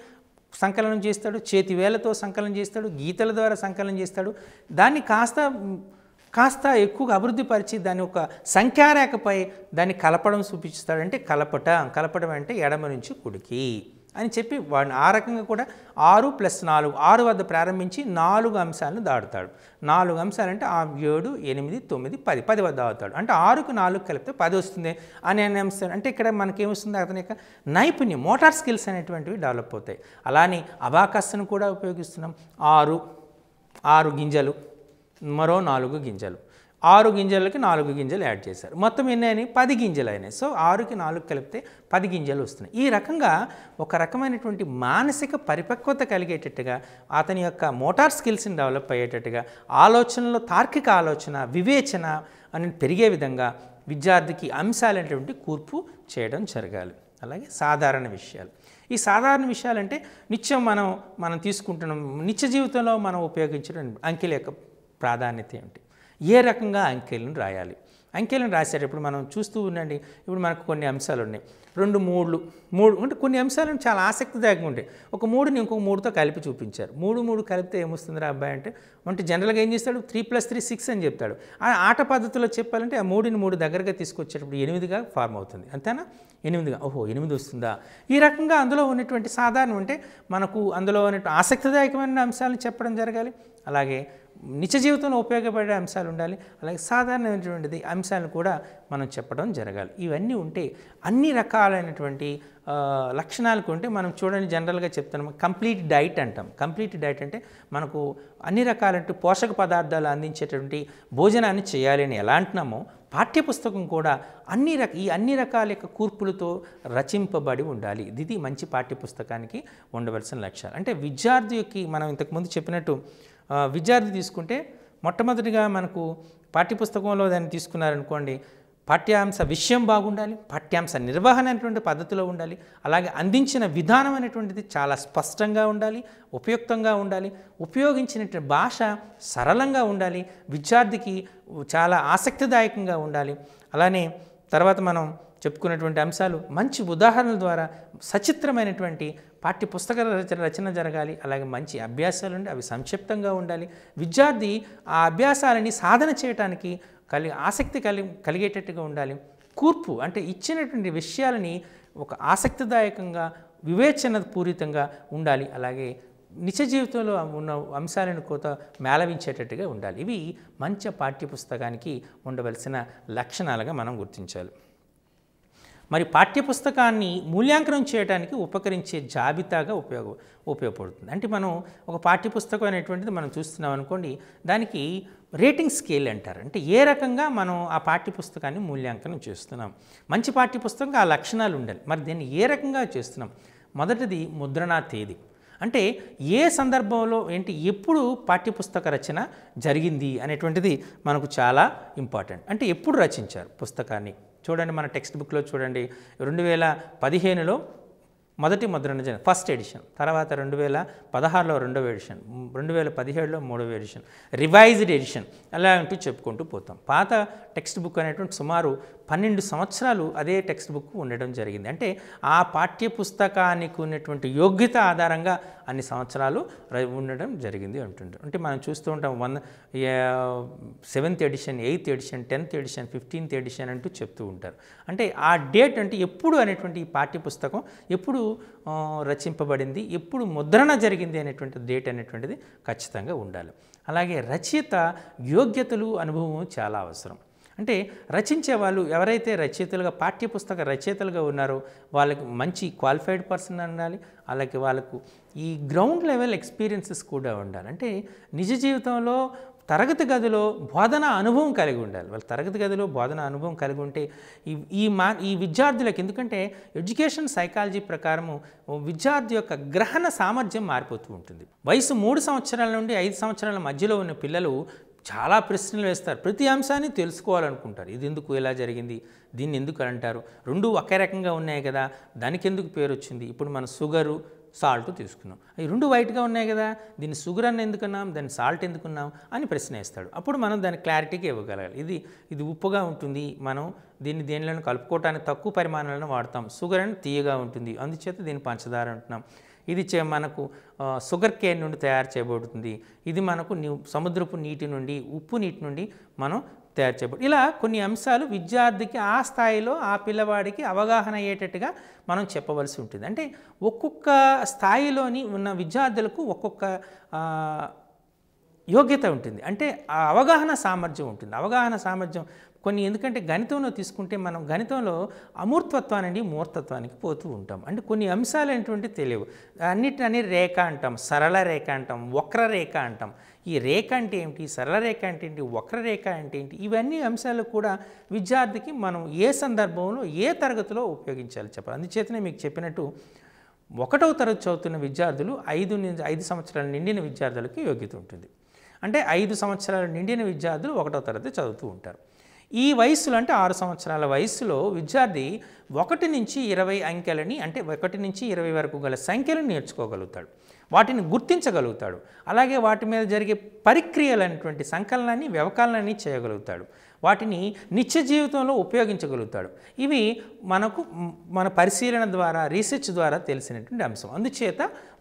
సంకలనం చేస్తాడు. చేతివేలతో సంకలనం చేస్తాడు, గీతల ద్వారా సంకలనం చేస్తాడు. దాన్ని కాస్త ఎక్కువగా అభివృద్ధి పరిచి దాని ఒక సంఖ్యారేఖపై దాన్ని కలపడం చూపిస్తాడు. అంటే కలపడం అంటే ఎడమ నుంచి కుడికి అని చెప్పి వాడిని ఆ రకంగా కూడా 6 + 4 6 వద్ద ప్రారంభించి 4 అంశాలను దాడుతాడు. 4 అంశాలంటే 7, 8, 9, 10 వద్ద అవుతాడు. అంటే 6కు 4 కలిపితే 10 వస్తుంది అనే అంశం. అంటే ఇక్కడ మనకేమొస్తుంది? అతని యొక్క నైపుణ్యం, మోటార్ స్కిల్స్ అనేటువంటివి డెవలప్ అవుతాయి. అలానే అబాకస్ను కూడా ఉపయోగిస్తున్నాం. 6 గింజలు, మరో 4 గింజలు, 6 గింజలకి 4 గింజలు యాడ్ చేశారు. మొత్తం ఎన్ని అయినాయి? 10 గింజలు అయినాయి. సో 6కి 4 కలిపితే 10 గింజలు వస్తున్నాయి. ఈ రకంగా ఒక రకమైనటువంటి మానసిక పరిపక్వత కలిగేటట్టుగా, అతని యొక్క మోటార్ స్కిల్స్ని డెవలప్ అయ్యేటట్టుగా, ఆలోచనలో తార్కిక ఆలోచన, వివేచన అని పెరిగే విధంగా విద్యార్థికి అంశాలైనటువంటి కూర్పు చేయడం జరగాలి. అలాగే సాధారణ విషయాలు. ఈ సాధారణ విషయాలంటే నిత్యం మనం తీసుకుంటున్నాం, నిత్య జీవితంలో మనం ఉపయోగించడం అంకెల యొక్క ప్రాధాన్యత ఏమిటి, ఏ రకంగా అంకెలను రాయాలి. అంకెలను రాసేటప్పుడు మనం చూస్తూ ఉండండి. ఇప్పుడు మనకు కొన్ని అంశాలు ఉన్నాయి. 2 3 అంటే కొన్ని అంశాలను చాలా ఆసక్తిదాయకంగా ఉంటాయి. ఒక 3ని ఇంకొక 3తో కలిపి చూపించారు. 3 కలిపితే ఏమొస్తుంది రా అబ్బాయి అంటే జనరల్గా ఏం చేస్తాడు? 3 + 3 6 అని చెప్తాడు. ఆ ఆట పద్ధతిలో చెప్పాలంటే ఆ 3ని 3 దగ్గరగా తీసుకొచ్చేటప్పుడు 8గా ఫార్మ్ అవుతుంది. అంతేనా? 8గా, ఓహో 8 వస్తుందా? ఈ రకంగా అందులో ఉన్నటువంటి సాధారణ అంటే మనకు అందులో ఉన్నటువంటి ఆసక్తిదాయకమైన అంశాలను చెప్పడం జరగాలి. అలాగే నిత్య జీవితంలో ఉపయోగపడే అంశాలు ఉండాలి. అలాగే సాధారణమైనటువంటిది అంశాలను కూడా మనం చెప్పడం జరగాలి. ఇవన్నీ ఉంటే అన్ని రకాలైనటువంటి లక్షణాలకు ఉంటే మనం చూడండి, జనరల్గా చెప్తున్నాం కంప్లీట్ డైట్ అంటాం. కంప్లీట్ డైట్ అంటే మనకు అన్ని రకాలైన పోషక పదార్థాలు అందించేటువంటి భోజనాన్ని చేయాలి అని ఎలా అంటున్నామో, పాఠ్యపుస్తకం కూడా ఈ అన్ని రకాల యొక్క కూర్పులతో రచింపబడి ఉండాలి. ఇది మంచి పాఠ్యపుస్తకానికి ఉండవలసిన లక్ష్యాలు. అంటే విద్యార్థికి మనం ఇంతకుముందు చెప్పినట్టు విద్యార్థి తీసుకుంటే మొట్టమొదటిగా మనకు పాఠ్యపుస్తకంలో దాన్ని తీసుకున్నారనుకోండి, పాఠ్యాంశ విషయం బాగుండాలి, పాఠ్యాంశ నిర్వహణ అనేటువంటి పద్ధతిలో ఉండాలి, అలాగే అందించిన విధానం అనేటువంటిది చాలా స్పష్టంగా ఉండాలి, ఉపయుక్తంగా ఉండాలి, ఉపయోగించినటువంటి భాష సరళంగా ఉండాలి, విద్యార్థికి చాలా ఆసక్తిదాయకంగా ఉండాలి. అలానే తర్వాత మనం చెప్పుకున్నటువంటి అంశాలు మంచి ఉదాహరణల ద్వారా సచిత్రమైనటువంటి పాఠ్యపుస్తకాల రచన జరగాలి. అలాగే మంచి అభ్యాసాలు ఉండి అవి సంక్షిప్తంగా ఉండాలి. విద్యార్థి ఆ అభ్యాసాలని సాధన చేయడానికి ఆసక్తి కలిగేటట్టుగా ఉండాలి. కూర్పు అంటే ఇచ్చినటువంటి విషయాలని ఒక ఆసక్తిదాయకంగా, వివేచన పూరితంగా ఉండాలి. అలాగే నిత్య జీవితంలో ఉన్న అంశాలను మేళవించేటట్టుగా ఉండాలి. ఇవి మంచి పాఠ్యపుస్తకానికి ఉండవలసిన లక్షణాలుగా మనం గుర్తించాలి. మరి పాఠ్యపుస్తకాన్ని మూల్యాంకనం చేయడానికి ఉపకరించే జాబితాగా ఉపయోగపడుతుంది. అంటే మనం ఒక పాఠ్యపుస్తకం అనేటువంటిది మనం చూస్తున్నాం అనుకోండి, దానికి రేటింగ్ స్కేల్ అంటారు. అంటే ఏ రకంగా మనం ఆ పాఠ్యపుస్తకాన్ని మూల్యాంకనం చేస్తున్నాం. మంచి పాఠ్యపుస్తకం ఆ లక్షణాలు ఉండాలి. మరి దీన్ని ఏ రకంగా చేస్తున్నాం? మొదటిది ముద్రణా తేదీ. అంటే ఏ సందర్భంలో ఎప్పుడు పాఠ్యపుస్తక రచన జరిగింది అనేటువంటిది మనకు చాలా ఇంపార్టెంట్. అంటే ఎప్పుడు రచించారు పుస్తకాన్ని చూడండి. మన టెక్స్ట్ బుక్లో చూడండి, 2015లో మొదటి ముద్రణ జరిగింది, ఫస్ట్ ఎడిషన్. తర్వాత 2016లో రెండవ ఎడిషన్, 2017లో మూడవ ఎడిషన్, రివైజ్డ్ ఎడిషన్, అలా అంటూ చెప్పుకుంటూ పోతాం. పాత టెక్స్ట్ బుక్ అనేటువంటి సుమారు 12 సంవత్సరాలు అదే టెక్స్ట్ బుక్ ఉండడం జరిగింది. అంటే ఆ పాఠ్య పుస్తకానికి ఉన్నటువంటి యోగ్యత ఆధారంగా అన్ని సంవత్సరాలు ఉండడం జరిగింది అంటుంటారు. అంటే మనం చూస్తూ ఉంటాం 7th edition, 8th edition, 10th edition, 15th edition అంటూ చెప్తూ ఉంటారు. అంటే ఆ డేట్ అంటే ఎప్పుడు అనేటువంటి ఈ పాఠ్య పుస్తకం ఎప్పుడు రచింపబడింది, ఎప్పుడు ముద్రణ జరిగింది అనేటువంటి డేట్ అనేటువంటిది ఖచ్చితంగా ఉండాలి. అలాగే రచయిత యోగ్యతలు, అనుభవం చాలా అవసరం. అంటే రచించే వాళ్ళు ఎవరైతే రచయితలుగా, పాఠ్యపుస్తక రచయితలుగా ఉన్నారో వాళ్ళకి మంచి క్వాలిఫైడ్ పర్సన్ ఉండాలి. అలాగే వాళ్ళకు ఈ గ్రౌండ్ లెవెల్ ఎక్స్పీరియన్సెస్ కూడా ఉండాలి. అంటే నిజ జీవితంలో తరగతి గదిలో బోధన అనుభవం కలిగి ఉండాలి. వాళ్ళు తరగతి గదిలో బోధన అనుభవం కలిగి ఉంటే ఈ విద్యార్థులకు, ఎందుకంటే ఎడ్యుకేషన్ సైకాలజీ ప్రకారము విద్యార్థి యొక్క గ్రహణ సామర్థ్యం మారిపోతూ ఉంటుంది. వయసు 3 సంవత్సరాల నుండి 5 సంవత్సరాల మధ్యలో ఉన్న పిల్లలు చాలా ప్రశ్నలు వేస్తారు. ప్రతి అంశాన్ని తెలుసుకోవాలనుకుంటారు. ఇది ఎందుకు ఇలా జరిగింది, దీన్ని ఎందుకు అంటారు, రెండు ఒకే రకంగా ఉన్నాయి కదా, దానికి ఎందుకు పేరు వచ్చింది, ఇప్పుడు మనం షుగరు సాల్ట్ తీసుకున్నాం, అవి రెండు వైట్గా ఉన్నాయి కదా, దీన్ని షుగర్ అని ఎందుకున్నాం, దాన్ని సాల్ట్ ఎందుకున్నాం అని ప్రశ్న వేస్తాడు. అప్పుడు మనం దాని క్లారిటీగా ఇవ్వగలగాలి. ఇది ఉప్పుగా ఉంటుంది, మనం దీన్ని దేనిలోనూ కలుపుకోవటానికి తక్కువ పరిమాణాలను వాడతాం. షుగర్ అని తీయగా ఉంటుంది, అందుచేత దీన్ని పంచదార అంటున్నాం. ఇది మనకు షుగర్ కేన్ నుండి తయారు చేయబడుతుంది, ఇది మనకు సముద్రపు నీటి నుండి, ఉప్పు నీటి నుండి మనం తయారు చేయబడి, ఇలా కొన్ని అంశాలు విద్యార్థికి ఆ స్థాయిలో ఆ పిల్లవాడికి అవగాహన అయ్యేటట్టుగా మనం చెప్పవలసి ఉంటుంది. అంటే ఒక్కొక్క స్థాయిలోని ఉన్న విద్యార్థులకు ఒక్కొక్క యోగ్యత ఉంటుంది. అంటే ఆ అవగాహన సామర్థ్యం ఉంటుంది. అవగాహన సామర్థ్యం కొన్ని, ఎందుకంటే గణితంలో తీసుకుంటే మనం గణితంలో అమూర్తత్వానికి మూర్తత్వానికి పోతూ ఉంటాం. అంటే కొన్ని అంశాలు అనేటువంటి తెలియవు. అన్నిటిని రేఖ అంటాం, సరళ రేఖ అంటాం, వక్రరేఖ అంటాం. ఈ రేఖ అంటే ఏమిటి, సరళ రేఖ అంటే ఏంటి, వక్రరేఖ అంటే ఏంటి, ఇవన్నీ అంశాలు కూడా విద్యార్థికి మనం ఏ సందర్భంలో ఏ తరగతిలో ఉపయోగించాలి చెప్పాలి. అందుచేతనే మీకు చెప్పినట్టు 1వ తరగతి చదువుతున్న విద్యార్థులు 5 సంవత్సరాలు నిండిన విద్యార్థులకు యోగ్యత ఉంటుంది. అంటే 5 సంవత్సరాలు నిండిన విద్యార్థులు 1వ తరగతి చదువుతూ ఉంటారు. ఈ వయస్సులో అంటే 6 సంవత్సరాల వయస్సులో విద్యార్థి 1 నుంచి 20 అంకెలని, అంటే 1 నుంచి 20 వరకు గల సంఖ్యలను నేర్చుకోగలుగుతాడు, వాటిని గుర్తించగలుగుతాడు. అలాగే వాటి మీద జరిగే పరిక్రియలైనటువంటి సంకలనాన్ని, వ్యవకలనాన్ని చేయగలుగుతాడు, వాటిని నిత్య జీవితంలో ఉపయోగించగలుగుతాడు. ఇవి మన పరిశీలన ద్వారా, రీసెర్చ్ ద్వారా తెలిసినటువంటి అంశం. అందుచేత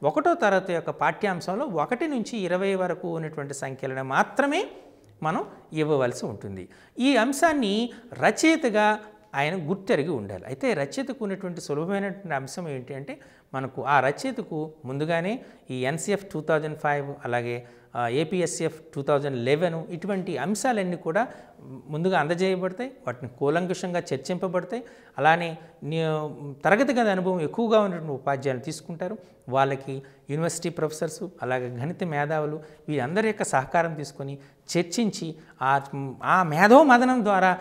1వ తరగతి యొక్క పాఠ్యాంశంలో 1 నుంచి 20 వరకు ఉన్నటువంటి సంఖ్యలను మాత్రమే మనం ఇవ్వవలసి ఉంటుంది. ఈ అంశాన్ని రచయితగా ఆయన గుర్తెరిగి ఉండాలి. అయితే రచయితకు ఉన్నటువంటి సులభమైనటువంటి అంశం ఏంటి అంటే, మనకు ఆ రచయితకు ముందుగానే ఈ NCF 2005 అలాగే APSF 2011 ఇటువంటి అంశాలన్నీ కూడా ముందుగా అందజేయబడతాయి, వాటిని కూలంకుషంగా చర్చింపబడతాయి. అలానే తరగతి గది అనుభవం ఎక్కువగా ఉన్నటువంటి ఉపాధ్యాయులు తీసుకుంటారు. వాళ్ళకి యూనివర్సిటీ ప్రొఫెసర్సు, అలాగే గణిత మేధావులు వీరందరి యొక్క సహకారం తీసుకొని చర్చించి ఆ మేధో మదనం ద్వారా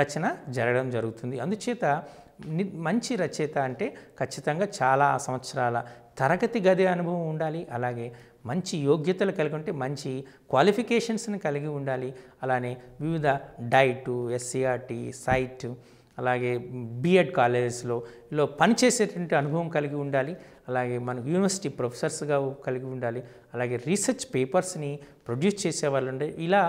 రచన జరగడం జరుగుతుంది. అందుచేత మంచి రచయిత అంటే ఖచ్చితంగా చాలా సంవత్సరాల తరగతి గది అనుభవం ఉండాలి, అలాగే మంచి యోగ్యతలు కలిగి ఉంటే మంచి క్వాలిఫికేషన్స్ని కలిగి ఉండాలి. అలానే వివిధ డైటు, SCRT, సైట్, అలాగే B.Ed కాలేజెస్లో పనిచేసేటువంటి అనుభవం కలిగి ఉండాలి. అలాగే మనకు యూనివర్సిటీ ప్రొఫెసర్స్గా కలిగి ఉండాలి. అలాగే రీసెర్చ్ పేపర్స్ని ప్రొడ్యూస్ చేసేవాళ్ళు ఉండే, ఇలా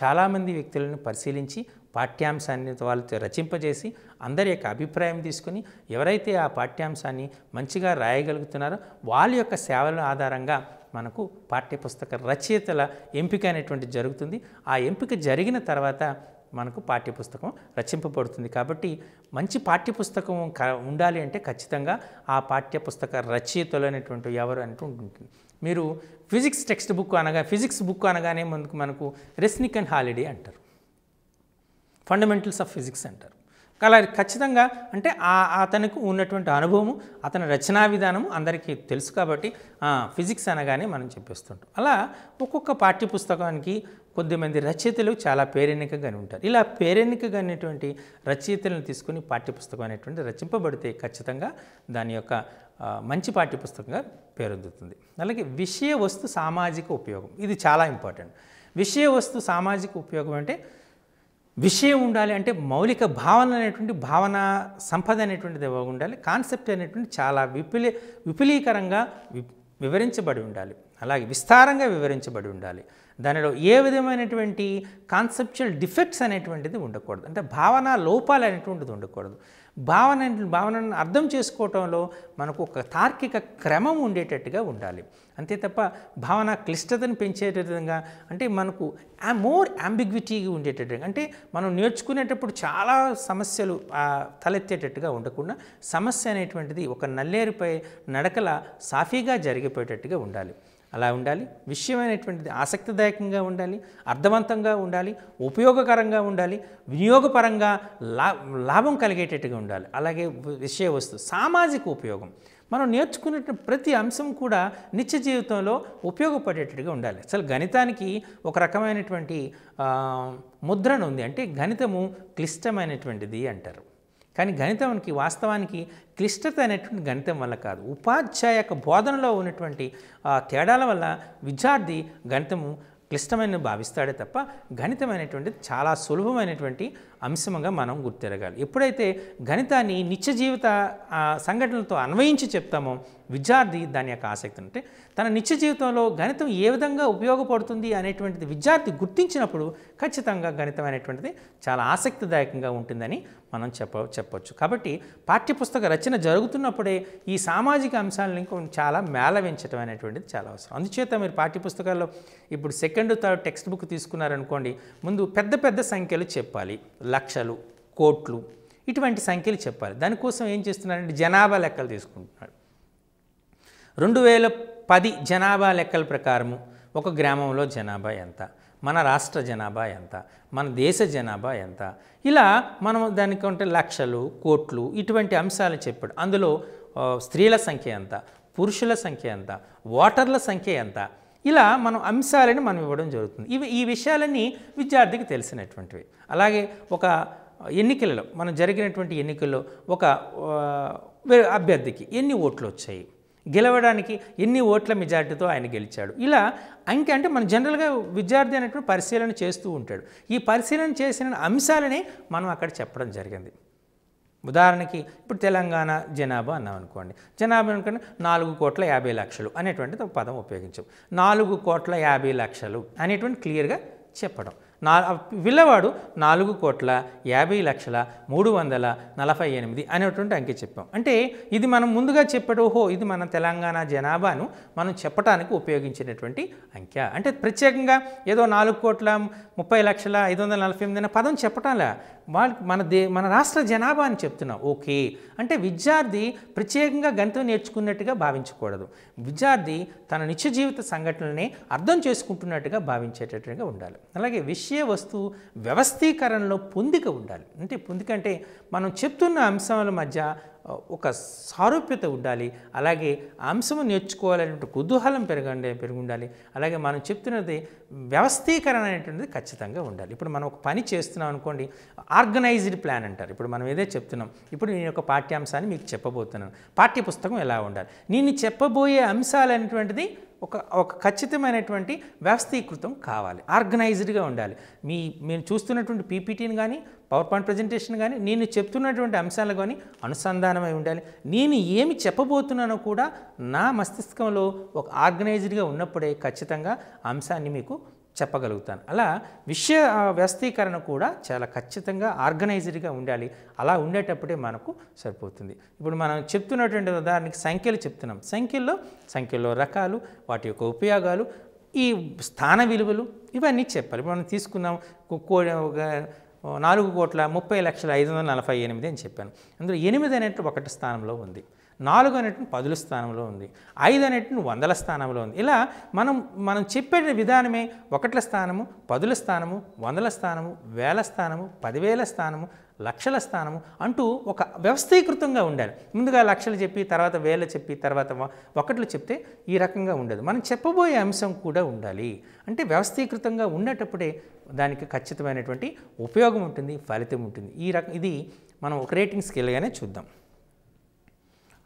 చాలామంది వ్యక్తులను పరిశీలించి పాఠ్యాంశాన్ని వాళ్ళతో రచింపజేసి అందరి యొక్క అభిప్రాయం తీసుకొని ఎవరైతే ఆ పాఠ్యాంశాన్ని మంచిగా రాయగలుగుతున్నారో వాళ్ళ యొక్క సేవల ఆధారంగా మనకు పాఠ్యపుస్తక రచయితల ఎంపిక అనేటువంటిది జరుగుతుంది. ఆ ఎంపిక జరిగిన తర్వాత మనకు పాఠ్యపుస్తకం రచింపబడుతుంది. కాబట్టి మంచి పాఠ్యపుస్తకం ఉండాలి అంటే ఖచ్చితంగా ఆ పాఠ్యపుస్తక రచయితలు అనేటువంటి ఎవరు అంటూ ఉంటుంది. మీరు physics text book physics book అనగానే మనకు రెస్నిక్ అండ్ హాలిడే అంటారు, ఫండమెంటల్స్ ఆఫ్ ఫిజిక్స్ అంటారు. అలా ఖచ్చితంగా అంటే అతనికి ఉన్నటువంటి అనుభవము, అతని రచనా విధానము అందరికీ తెలుసు కాబట్టి ఫిజిక్స్ అనగానే మనం చెప్పేస్తుంటాం. అలా ఒక్కొక్క పాఠ్యపుస్తకానికి కొద్దిమంది రచయితలు చాలా పేరెన్నికగానే ఉంటారు. ఇలా పేరెన్నికగానేటువంటి రచయితలను తీసుకుని పాఠ్యపుస్తకం అనేటువంటి రచింపబడితే ఖచ్చితంగా దాని యొక్క మంచి పాఠ్యపుస్తకంగా పేరొందుతుంది. అలాగే విషయ వస్తు సామాజిక ఉపయోగం, ఇది చాలా ఇంపార్టెంట్. విషయ వస్తు సామాజిక ఉపయోగం అంటే విషయం ఉండాలి, అంటే మౌలిక భావన అనేటువంటి భావన సంపద అనేటువంటిది ఉండాలి. కాన్సెప్ట్ అనేటువంటి చాలా విపులీకరంగా వివరించబడి ఉండాలి, అలాగే విస్తారంగా వివరించబడి ఉండాలి. దానిలో ఏ విధమైనటువంటి కాన్సెప్చువల్ డిఫెక్ట్స్ అనేటువంటిది ఉండకూడదు, అంటే భావన లోపాలు అనేటువంటిది ఉండకూడదు. భావనను అర్థం చేసుకోవటంలో మనకు ఒక తార్కిక క్రమం ఉండేటట్టుగా ఉండాలి. అంతే తప్ప భావన క్లిష్టతను పెంచే విధంగా, అంటే మనకు మోర్ అంబిగ్విటీగా ఉండేటట్టుగా, అంటే మనం నేర్చుకునేటప్పుడు చాలా సమస్యలు తలెత్తేటట్టుగా ఉండకుండా సమస్య అనేటువంటిది ఒక నల్లేరుపై నడకల సాఫీగా జరిగిపోయేటట్టుగా ఉండాలి. అలా ఉండాలి. విషయమైనటువంటిది ఆసక్తిదాయకంగా ఉండాలి, అర్థవంతంగా ఉండాలి, ఉపయోగకరంగా ఉండాలి, వినియోగపరంగా లాభం కలిగేటట్టుగా ఉండాలి. అలాగే విషయ వస్తువు సామాజిక ఉపయోగం, మనం నేర్చుకునే ప్రతి అంశం కూడా నిత్య జీవితంలో ఉపయోగపడేటట్టుగా ఉండాలి. అసలు గణితానికి ఒక రకమైనటువంటి ముద్రణ ఉంది, అంటే గణితము క్లిష్టమైనటువంటిది అంటారు. కానీ గణితానికి వాస్తవానికి క్లిష్టత అనేటువంటి గణితం వల్ల కాదు, ఉపాధ్యాయ యొక్క బోధనలో ఉన్నటువంటి తేడాల వల్ల విద్యార్థి గణితము క్లిష్టమైన భావిస్తాడే తప్ప గణితం అనేటువంటిది చాలా సులభమైనటువంటి అంశంగా మనం గుర్తిరగాలి. ఎప్పుడైతే గణితాన్ని నిత్య జీవిత సంఘటనలతో అన్వయించి చెప్తామో విద్యార్థి దాని యొక్క ఆసక్తి, అంటే తన నిత్య జీవితంలో గణితం ఏ విధంగా ఉపయోగపడుతుంది అనేటువంటిది విద్యార్థి గుర్తించినప్పుడు ఖచ్చితంగా గణితం అనేటువంటిది చాలా ఆసక్తిదాయకంగా ఉంటుందని మనం చెప్పవచ్చు. కాబట్టి పాఠ్యపుస్తక రచన జరుగుతున్నప్పుడే ఈ సామాజిక అంశాలను చాలా మేళవించడం అనేటువంటిది చాలా అవసరం. అందుచేత మీరు పాఠ్యపుస్తకాల్లో ఇప్పుడు సెకండ్ థర్డ్ టెక్స్ట్ బుక్ తీసుకున్నారనుకోండి, ముందు పెద్ద పెద్ద సంఖ్యలు చెప్పాలి, లక్షలు, కోట్లు, ఇటువంటి సంఖ్యలు చెప్పాలి. దానికోసం ఏం చేస్తున్నారంటే జనాభా లెక్కలు తీసుకుంటున్నారు. 2010 జనాభా లెక్కల ప్రకారము ఒక గ్రామంలో జనాభా ఎంత, మన రాష్ట్ర జనాభా ఎంత, మన దేశ జనాభా ఎంత, ఇలా మనం దానికంటే లక్షలు, కోట్లు, ఇటువంటి అంశాలు చెప్పాడు. అందులో స్త్రీల సంఖ్య ఎంత, పురుషుల సంఖ్య ఎంత, ఓటర్ల సంఖ్య ఎంత, ఇలా మనం అంశాలని మనం ఇవ్వడం జరుగుతుంది. ఈ విషయాలన్నీ విద్యార్థికి తెలిసినటువంటివి. అలాగే ఒక ఎన్నికలలో మనం జరిగినటువంటి ఎన్నికల్లో ఒక అభ్యర్థికి ఎన్ని ఓట్లు వచ్చాయి, గెలవడానికి ఎన్ని ఓట్ల మెజార్టీతో ఆయన గెలిచాడు, ఇలా అంటే మనం జనరల్గా విద్యార్థి అనేటువంటి పరిశీలన చేస్తూ ఉంటాడు. ఈ పరిశీలన చేసిన అంశాలనే మనం అక్కడ చెప్పడం జరిగింది. ఉదాహరణకి ఇప్పుడు తెలంగాణ జనాభా అన్నాం అనుకోండి, జనాభా అనుకోండి 4,50,00,000 అనేటువంటిది ఒక పదం ఉపయోగించాం. 4,50,00,000 అనేటువంటి క్లియర్గా చెప్పడం. పిల్లవాడు 4,50,348 అనేటువంటి అంకె చెప్పాం. అంటే ఇది మనం ముందుగా చెప్పాడు, ఓహో ఇది మన తెలంగాణ జనాభాను మనం చెప్పడానికి ఉపయోగించినటువంటి అంకె. అంటే ప్రత్యేకంగా ఏదో 4,30,548 అనే పదం చెప్పటంలే, మన రాష్ట్ర జనాభా అని చెప్తున్నాం. ఓకే అంటే విద్యార్థి ప్రత్యేకంగా గణితం నేర్చుకున్నట్టుగా భావించకూడదు, విద్యార్థి తన నిత్య జీవిత సంఘటనల్ని అర్థం చేసుకుంటున్నట్టుగా భావించేటట్టుగా ఉండాలి. అలాగే విషయ వస్తువు వ్యవస్థీకరణలో పొందిక ఉండాలి. అంటే పొందిక అంటే మనం చెప్తున్న అంశాల మధ్య ఒక సారూప్యత ఉండాలి, అలాగే అంశము నేర్చుకోవాలనే కుతూహలం పెరిగి ఉండాలి. అలాగే మనం చెప్తున్నది వ్యవస్థీకరణ అనేటువంటిది ఖచ్చితంగా ఉండాలి. ఇప్పుడు మనం ఒక పని చేస్తున్నాం అనుకోండి, ఆర్గనైజ్డ్ ప్లాన్ అంటారు. ఇప్పుడు మనం ఏదో చెప్తున్నాం, ఇప్పుడు నేను ఒక పాఠ్యాంశాన్ని మీకు చెప్పబోతున్నాను, పాఠ్యపుస్తకం ఎలా ఉండాలి, నేను చెప్పబోయే అంశాలు అనేటువంటిది ఒక ఖచ్చితమైనటువంటి వ్యవస్థీకృతం కావాలి, ఆర్గనైజ్డ్గా ఉండాలి. మీరు చూస్తున్నటువంటి పీపీటీని కానీ పవర్ పాయింట్ ప్రజెంటేషన్ కానీ నేను చెప్తున్నటువంటి అంశాలు కానీ అనుసంధానమై ఉండాలి. నేను ఏమి చెప్పబోతున్నానో కూడా నా మస్తిష్కంలో ఒక ఆర్గనైజ్డ్గా ఉన్నప్పుడే ఖచ్చితంగా అంశాన్ని మీకు చెప్పగలుగుతాను. అలా విషయ వ్యవస్థీకరణ కూడా చాలా ఖచ్చితంగా ఆర్గనైజ్డ్గా ఉండాలి. అలా ఉండేటప్పుడే మనకు సరిపోతుంది. ఇప్పుడు మనం చెప్తున్నటువంటి ఉదాహరణకి సంఖ్యలు చెప్తున్నాం, సంఖ్యల్లో రకాలు, వాటి యొక్క ఉపయోగాలు, ఈ స్థాన విలువలు ఇవన్నీ చెప్పాలి. మనం తీసుకున్నాం 4,30,548 అని చెప్పాను. అందులో 8 అనేట్లు 1 స్థానంలో ఉంది, 4 అనేటువంటి 10ల స్థానంలో ఉంది, 5 అనేటువంటి 100ల స్థానంలో ఉంది. ఇలా మనం చెప్పే విధానమే 1ల స్థానము, 10ల స్థానము, 100ల స్థానము, 1000ల స్థానము, 10,000ల స్థానము, లక్షల స్థానము అంటూ ఒక వ్యవస్థీకృతంగా ఉండాలి. ముందుగా లక్షలు చెప్పి తర్వాత వేలు చెప్పి తర్వాత 1లు చెప్తే ఈ రకంగా ఉండదు. మనం చెప్పబోయే అంశం కూడా ఉండాలి. అంటే వ్యవస్థీకృతంగా ఉండేటప్పుడే దానికి ఖచ్చితమైనటువంటి ఉపయోగం ఉంటుంది, ఫలితం ఉంటుంది. ఇది మనం ఒక రేటింగ్ స్కేల్గానే చూద్దాం.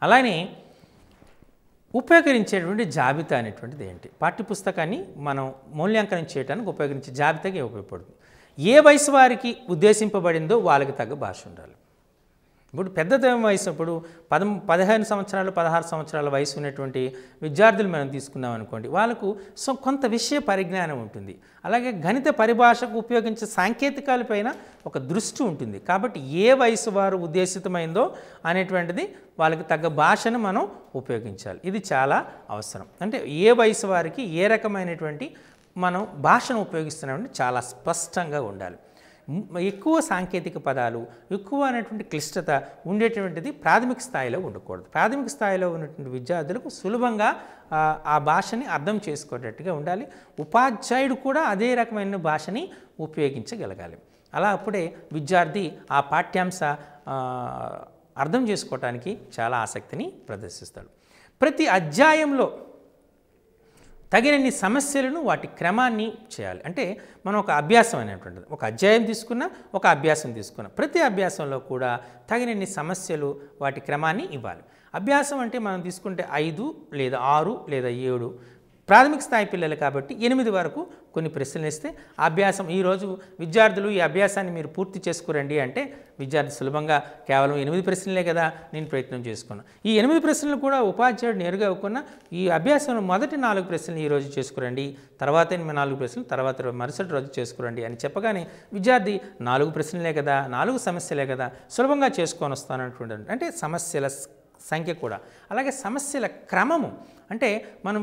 అలానే ఉపయోగించేటువంటి జాబితా అనేటువంటిది ఏంటి? పాఠ్యపుస్తకాన్ని మనం మూల్యాంకనం చేయడానికి ఉపయోగించే జాబితాగా ఉపయోగపడుతుంది. ఏ వయసు వారికి ఉద్దేశింపబడిందో వాళ్ళకి తగ్గ భాష ఉండాలి. ఇప్పుడు పెద్ద వయసు ఇప్పుడు 15 సంవత్సరాలు 16 సంవత్సరాల వయసు ఉన్నటువంటి విద్యార్థులు మనం తీసుకున్నాం అనుకోండి, వాళ్ళకు కొంత విషయ పరిజ్ఞానం ఉంటుంది. అలాగే గణిత పరిభాషకు ఉపయోగించే సాంకేతికాలపైన ఒక దృష్టి ఉంటుంది. కాబట్టి ఏ వయసు వారు ఉద్దేశితమైందో అనేటువంటిది వాళ్ళకి తగ్గ భాషను మనం ఉపయోగించాలి. ఇది చాలా అవసరం. అంటే ఏ వయసు వారికి ఏ రకమైనటువంటి మనం భాషను ఉపయోగిస్తున్నామంటే చాలా స్పష్టంగా ఉండాలి. ఎక్కువ సాంకేతిక పదాలు, ఎక్కువ అనేటువంటి క్లిష్టత ఉండేటువంటిది ప్రాథమిక స్థాయిలో ఉండకూడదు. ప్రాథమిక స్థాయిలో ఉన్నటువంటి విద్యార్థులకు సులభంగా ఆ భాషని అర్థం చేసుకునేటట్టుగా ఉండాలి. ఉపాధ్యాయుడు కూడా అదే రకమైన భాషని ఉపయోగించగలగాలి. అలా అప్పుడే విద్యార్థి ఆ పాఠ్యాంశ అర్థం చేసుకోవటానికి చాలా ఆసక్తిని ప్రదర్శిస్తాడు. ప్రతి అధ్యాయంలో తగినన్ని సమస్యలను వాటి క్రమాన్ని చేయాలి. అంటే మనం ఒక అభ్యాసం అనేటువంటిది ఒక అధ్యాయం తీసుకున్నా, ఒక అభ్యాసం తీసుకున్నా, ప్రతి అభ్యాసంలో కూడా తగినన్ని సమస్యలు వాటి క్రమాన్ని ఇవ్వాలి. అభ్యాసం అంటే మనం తీసుకుంటే 5 లేదా 6 లేదా 7 ప్రాథమిక స్థాయి పిల్లలు కాబట్టి 8 వరకు కొన్ని ప్రశ్నలు ఇస్తే అభ్యాసం ఈరోజు విద్యార్థులు ఈ అభ్యాసాన్ని మీరు పూర్తి చేసుకురండి అంటే విద్యార్థి సులభంగా కేవలం 8 ప్రశ్నలే కదా నేను ప్రయత్నం చేసుకున్నాను. ఈ 8 ప్రశ్నలు కూడా ఉపాధ్యాయుడు నేరుగా ఇవ్వకుండా ఈ అభ్యాసంలో మొదటి 4 ప్రశ్నలు ఈరోజు చేసుకురండి, తర్వాత 4 ప్రశ్నలు తర్వాత మరుసటి రోజు చేసుకురండి అని చెప్పగానే విద్యార్థి 4 ప్రశ్నలే కదా, 4 సమస్యలే కదా, సులభంగా చేసుకొని వస్తానటువంటి అంటే సమస్యల సంఖ్య కూడా, అలాగే సమస్యల క్రమము. అంటే మనం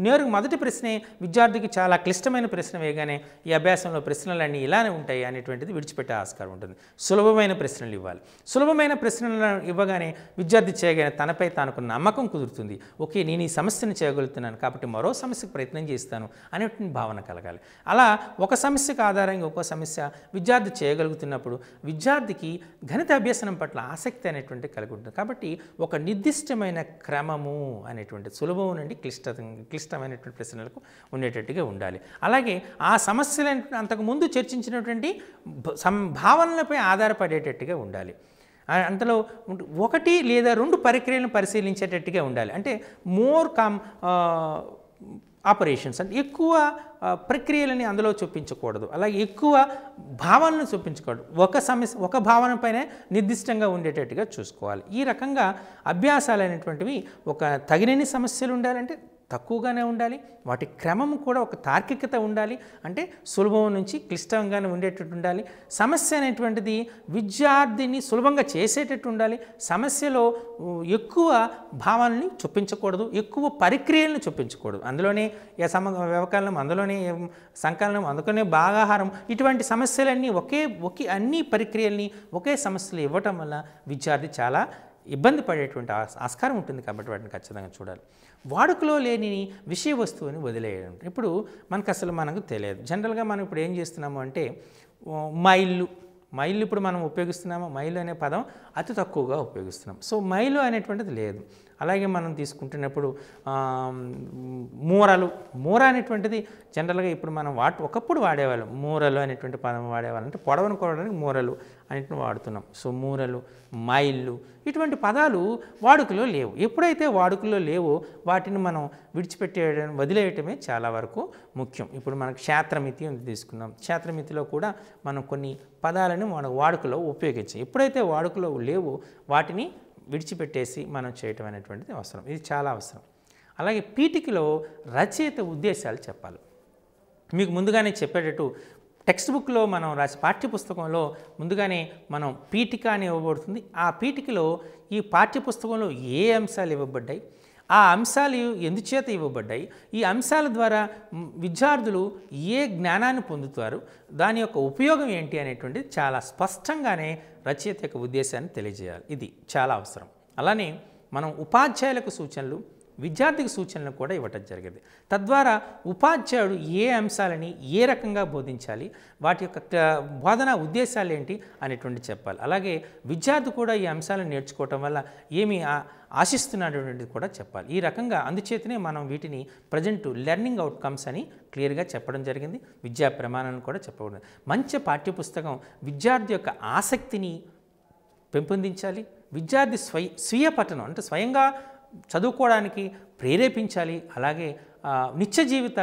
నేరుగా మొదటి ప్రశ్నే విద్యార్థికి చాలా క్లిష్టమైన ప్రశ్న వేయగానే ఈ అభ్యాసంలో ప్రశ్నలన్నీ ఇలానే ఉంటాయి అనేటువంటిది విడిచిపెట్టే ఆస్కారం ఉంటుంది. సులభమైన ప్రశ్నలు ఇవ్వాలి. సులభమైన ప్రశ్నలు ఇవ్వగానే విద్యార్థి చేయగానే తనపై తనకు నమ్మకం కుదురుతుంది. ఓకే, నేను ఈ సమస్యను చేయగలుగుతున్నాను కాబట్టి మరో సమస్యకు ప్రయత్నం చేస్తాను అనేటువంటి భావన కలగాలి. అలా ఒక సమస్యకు ఆధారంగా ఒక సమస్య విద్యార్థి చేయగలుగుతున్నప్పుడు విద్యార్థికి గణిత అభ్యసనం పట్ల ఆసక్తి అనేటువంటి కలిగి ఉంటుంది. కాబట్టి ఒక నిర్దిష్టమైన క్రమము అనేటువంటి సులభం నుండి క్లిష్టమైనటువంటి ప్రశ్నలకు ఉండేటట్టుగా ఉండాలి. అలాగే ఆ సమస్యలను అంతకుముందు చర్చించినటువంటి భావనలపై ఆధారపడేటట్టుగా ఉండాలి. అంతలో 1 లేదా 2 ప్రక్రియలను పరిశీలించేటట్టుగా ఉండాలి. అంటే మోర్ ఆపరేషన్స్ అంటే ఎక్కువ ప్రక్రియలని అందులో చూపించకూడదు, అలాగే ఎక్కువ భావనలను చూపించకూడదు. ఒక భావన పైన నిర్దిష్టంగా ఉండేటట్టుగా చూసుకోవాలి. ఈ రకంగా అభ్యాసాలు అనేటువంటివి ఒక తగినన్ని సమస్యలు ఉండాలంటే తక్కువగానే ఉండాలి, వాటి క్రమం కూడా ఒక తార్కికత ఉండాలి. అంటే సులభం నుంచి క్లిష్టంగానే ఉండేటట్టు ఉండాలి. సమస్య అనేటువంటిది విద్యార్థిని సులభంగా చేసేటట్టు ఉండాలి. సమస్యలో ఎక్కువ భావాలని చొప్పించకూడదు, ఎక్కువ ప్రక్రియలను చొప్పించకూడదు. అందులోనే వ్యవకలనం, అందులోనే సంకలనం, అందులోనే భాగాహారం, ఇటువంటి సమస్యలన్నీ ఒకే అన్ని ప్రక్రియల్ని ఒకే సమస్యలు ఇవ్వటం వల్ల విద్యార్థి చాలా ఇబ్బంది పడేటువంటి ఆస్కారం ఉంటుంది. కాబట్టి వాటిని ఖచ్చితంగా చూడాలి. వాడుకలో లేని విషయ వస్తువుని వదిలేయడం. ఇప్పుడు మనకు తెలియదు. జనరల్గా మనం ఇప్పుడు ఏం చేస్తున్నాము అంటే మైళ్ళు ఇప్పుడు మనం ఉపయోగిస్తున్నాము. మైలు అనే పదం అతి తక్కువగా ఉపయోగిస్తున్నాం. సో మైలు అనేటువంటిది లేదు. అలాగే మనం తీసుకుంటున్నప్పుడు మూర అనేటువంటిది జనరల్గా ఇప్పుడు మనం ఒకప్పుడు వాడేవాళ్ళం. మూరలు అనేటువంటి పదం వాడేవాళ్ళం. అంటే పొడవను కొనడానికి మూరలు అనేటువంటి వాడుతున్నాం. సో మూరలు, మైళ్ళు ఇటువంటి పదాలు వాడుకలో లేవు. ఎప్పుడైతే వాడుకలో లేవో వాటిని మనం వదిలేయటమే చాలా వరకు ముఖ్యం. ఇప్పుడు మనకు క్షేత్రమితి అని తీసుకున్నాం. క్షేత్రమితిలో కూడా మనం కొన్ని పదాలను మన వాడుకలో ఉపయోగించాం. ఎప్పుడైతే వాడుకలో లేవో వాటిని విడిచిపెట్టేసి మనం చేయటం అనేటువంటిది అవసరం. ఇది చాలా అవసరం. అలాగే పీఠికలో రచయిత ఉద్దేశాలు చెప్పాలి. మీకు ముందుగానే చెప్పేటట్టు టెక్స్ట్ బుక్లో మనం రాసే పాఠ్యపుస్తకంలో ముందుగానే మనం పీఠిక అని ఇవ్వబడుతుంది. ఆ పీఠికలో ఈ పాఠ్యపుస్తకంలో ఏ అంశాలు ఇవ్వబడ్డాయి, ఆ అంశాలు ఎందుచేత ఇవ్వబడ్డాయి, ఈ అంశాల ద్వారా విద్యార్థులు ఏ జ్ఞానాన్ని పొందుతారు, దాని యొక్క ఉపయోగం ఏంటి అనేటువంటిది చాలా స్పష్టంగానే రచయిత యొక్క ఉద్దేశాన్ని తెలియజేయాలి. ఇది చాలా అవసరం. అలానే మనం ఉపాధ్యాయులకు సూచనలు, విద్యార్థికి సూచనలు కూడా ఇవ్వటం జరిగింది. తద్వారా ఉపాధ్యాయుడు ఏ అంశాలని ఏ రకంగా బోధించాలి, వాటి యొక్క బోధనా ఉద్దేశాలు ఏంటి అనేటువంటి చెప్పాలి. అలాగే విద్యార్థి కూడా ఈ అంశాలను నేర్చుకోవటం వల్ల ఏమి ఆశిస్తున్నటువంటిది కూడా చెప్పాలి. ఈ రకంగా అందుచేతనే మనం వీటిని ప్రజెంట్ లెర్నింగ్ అవుట్కమ్స్ అని క్లియర్గా చెప్పడం జరిగింది. విద్యా ప్రమాణాలను కూడా చెప్పబడింది. మంచి పాఠ్యపుస్తకం విద్యార్థి యొక్క ఆసక్తిని పెంపొందించాలి. విద్యార్థి స్వీయ పఠనం అంటే స్వయంగా చదువుకోవడానికి ప్రేరేపించాలి. అలాగే నిత్య జీవిత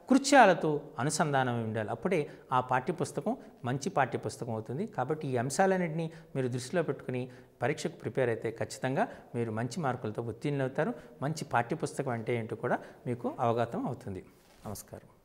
కృత్యాలతో అనుసంధానం ఉండాలి. అప్పుడే ఆ పాఠ్యపుస్తకం మంచి పాఠ్యపుస్తకం అవుతుంది. కాబట్టి ఈ అంశాలన్నింటినీ మీరు దృష్టిలో పెట్టుకుని పరీక్షకు ప్రిపేర్ అయితే ఖచ్చితంగా మీరు మంచి మార్కులతో ఉత్తీర్ణులవుతారు. మంచి పాఠ్యపుస్తకం అంటే ఏంటో కూడా మీకు అవగతం అవుతుంది. నమస్కారం.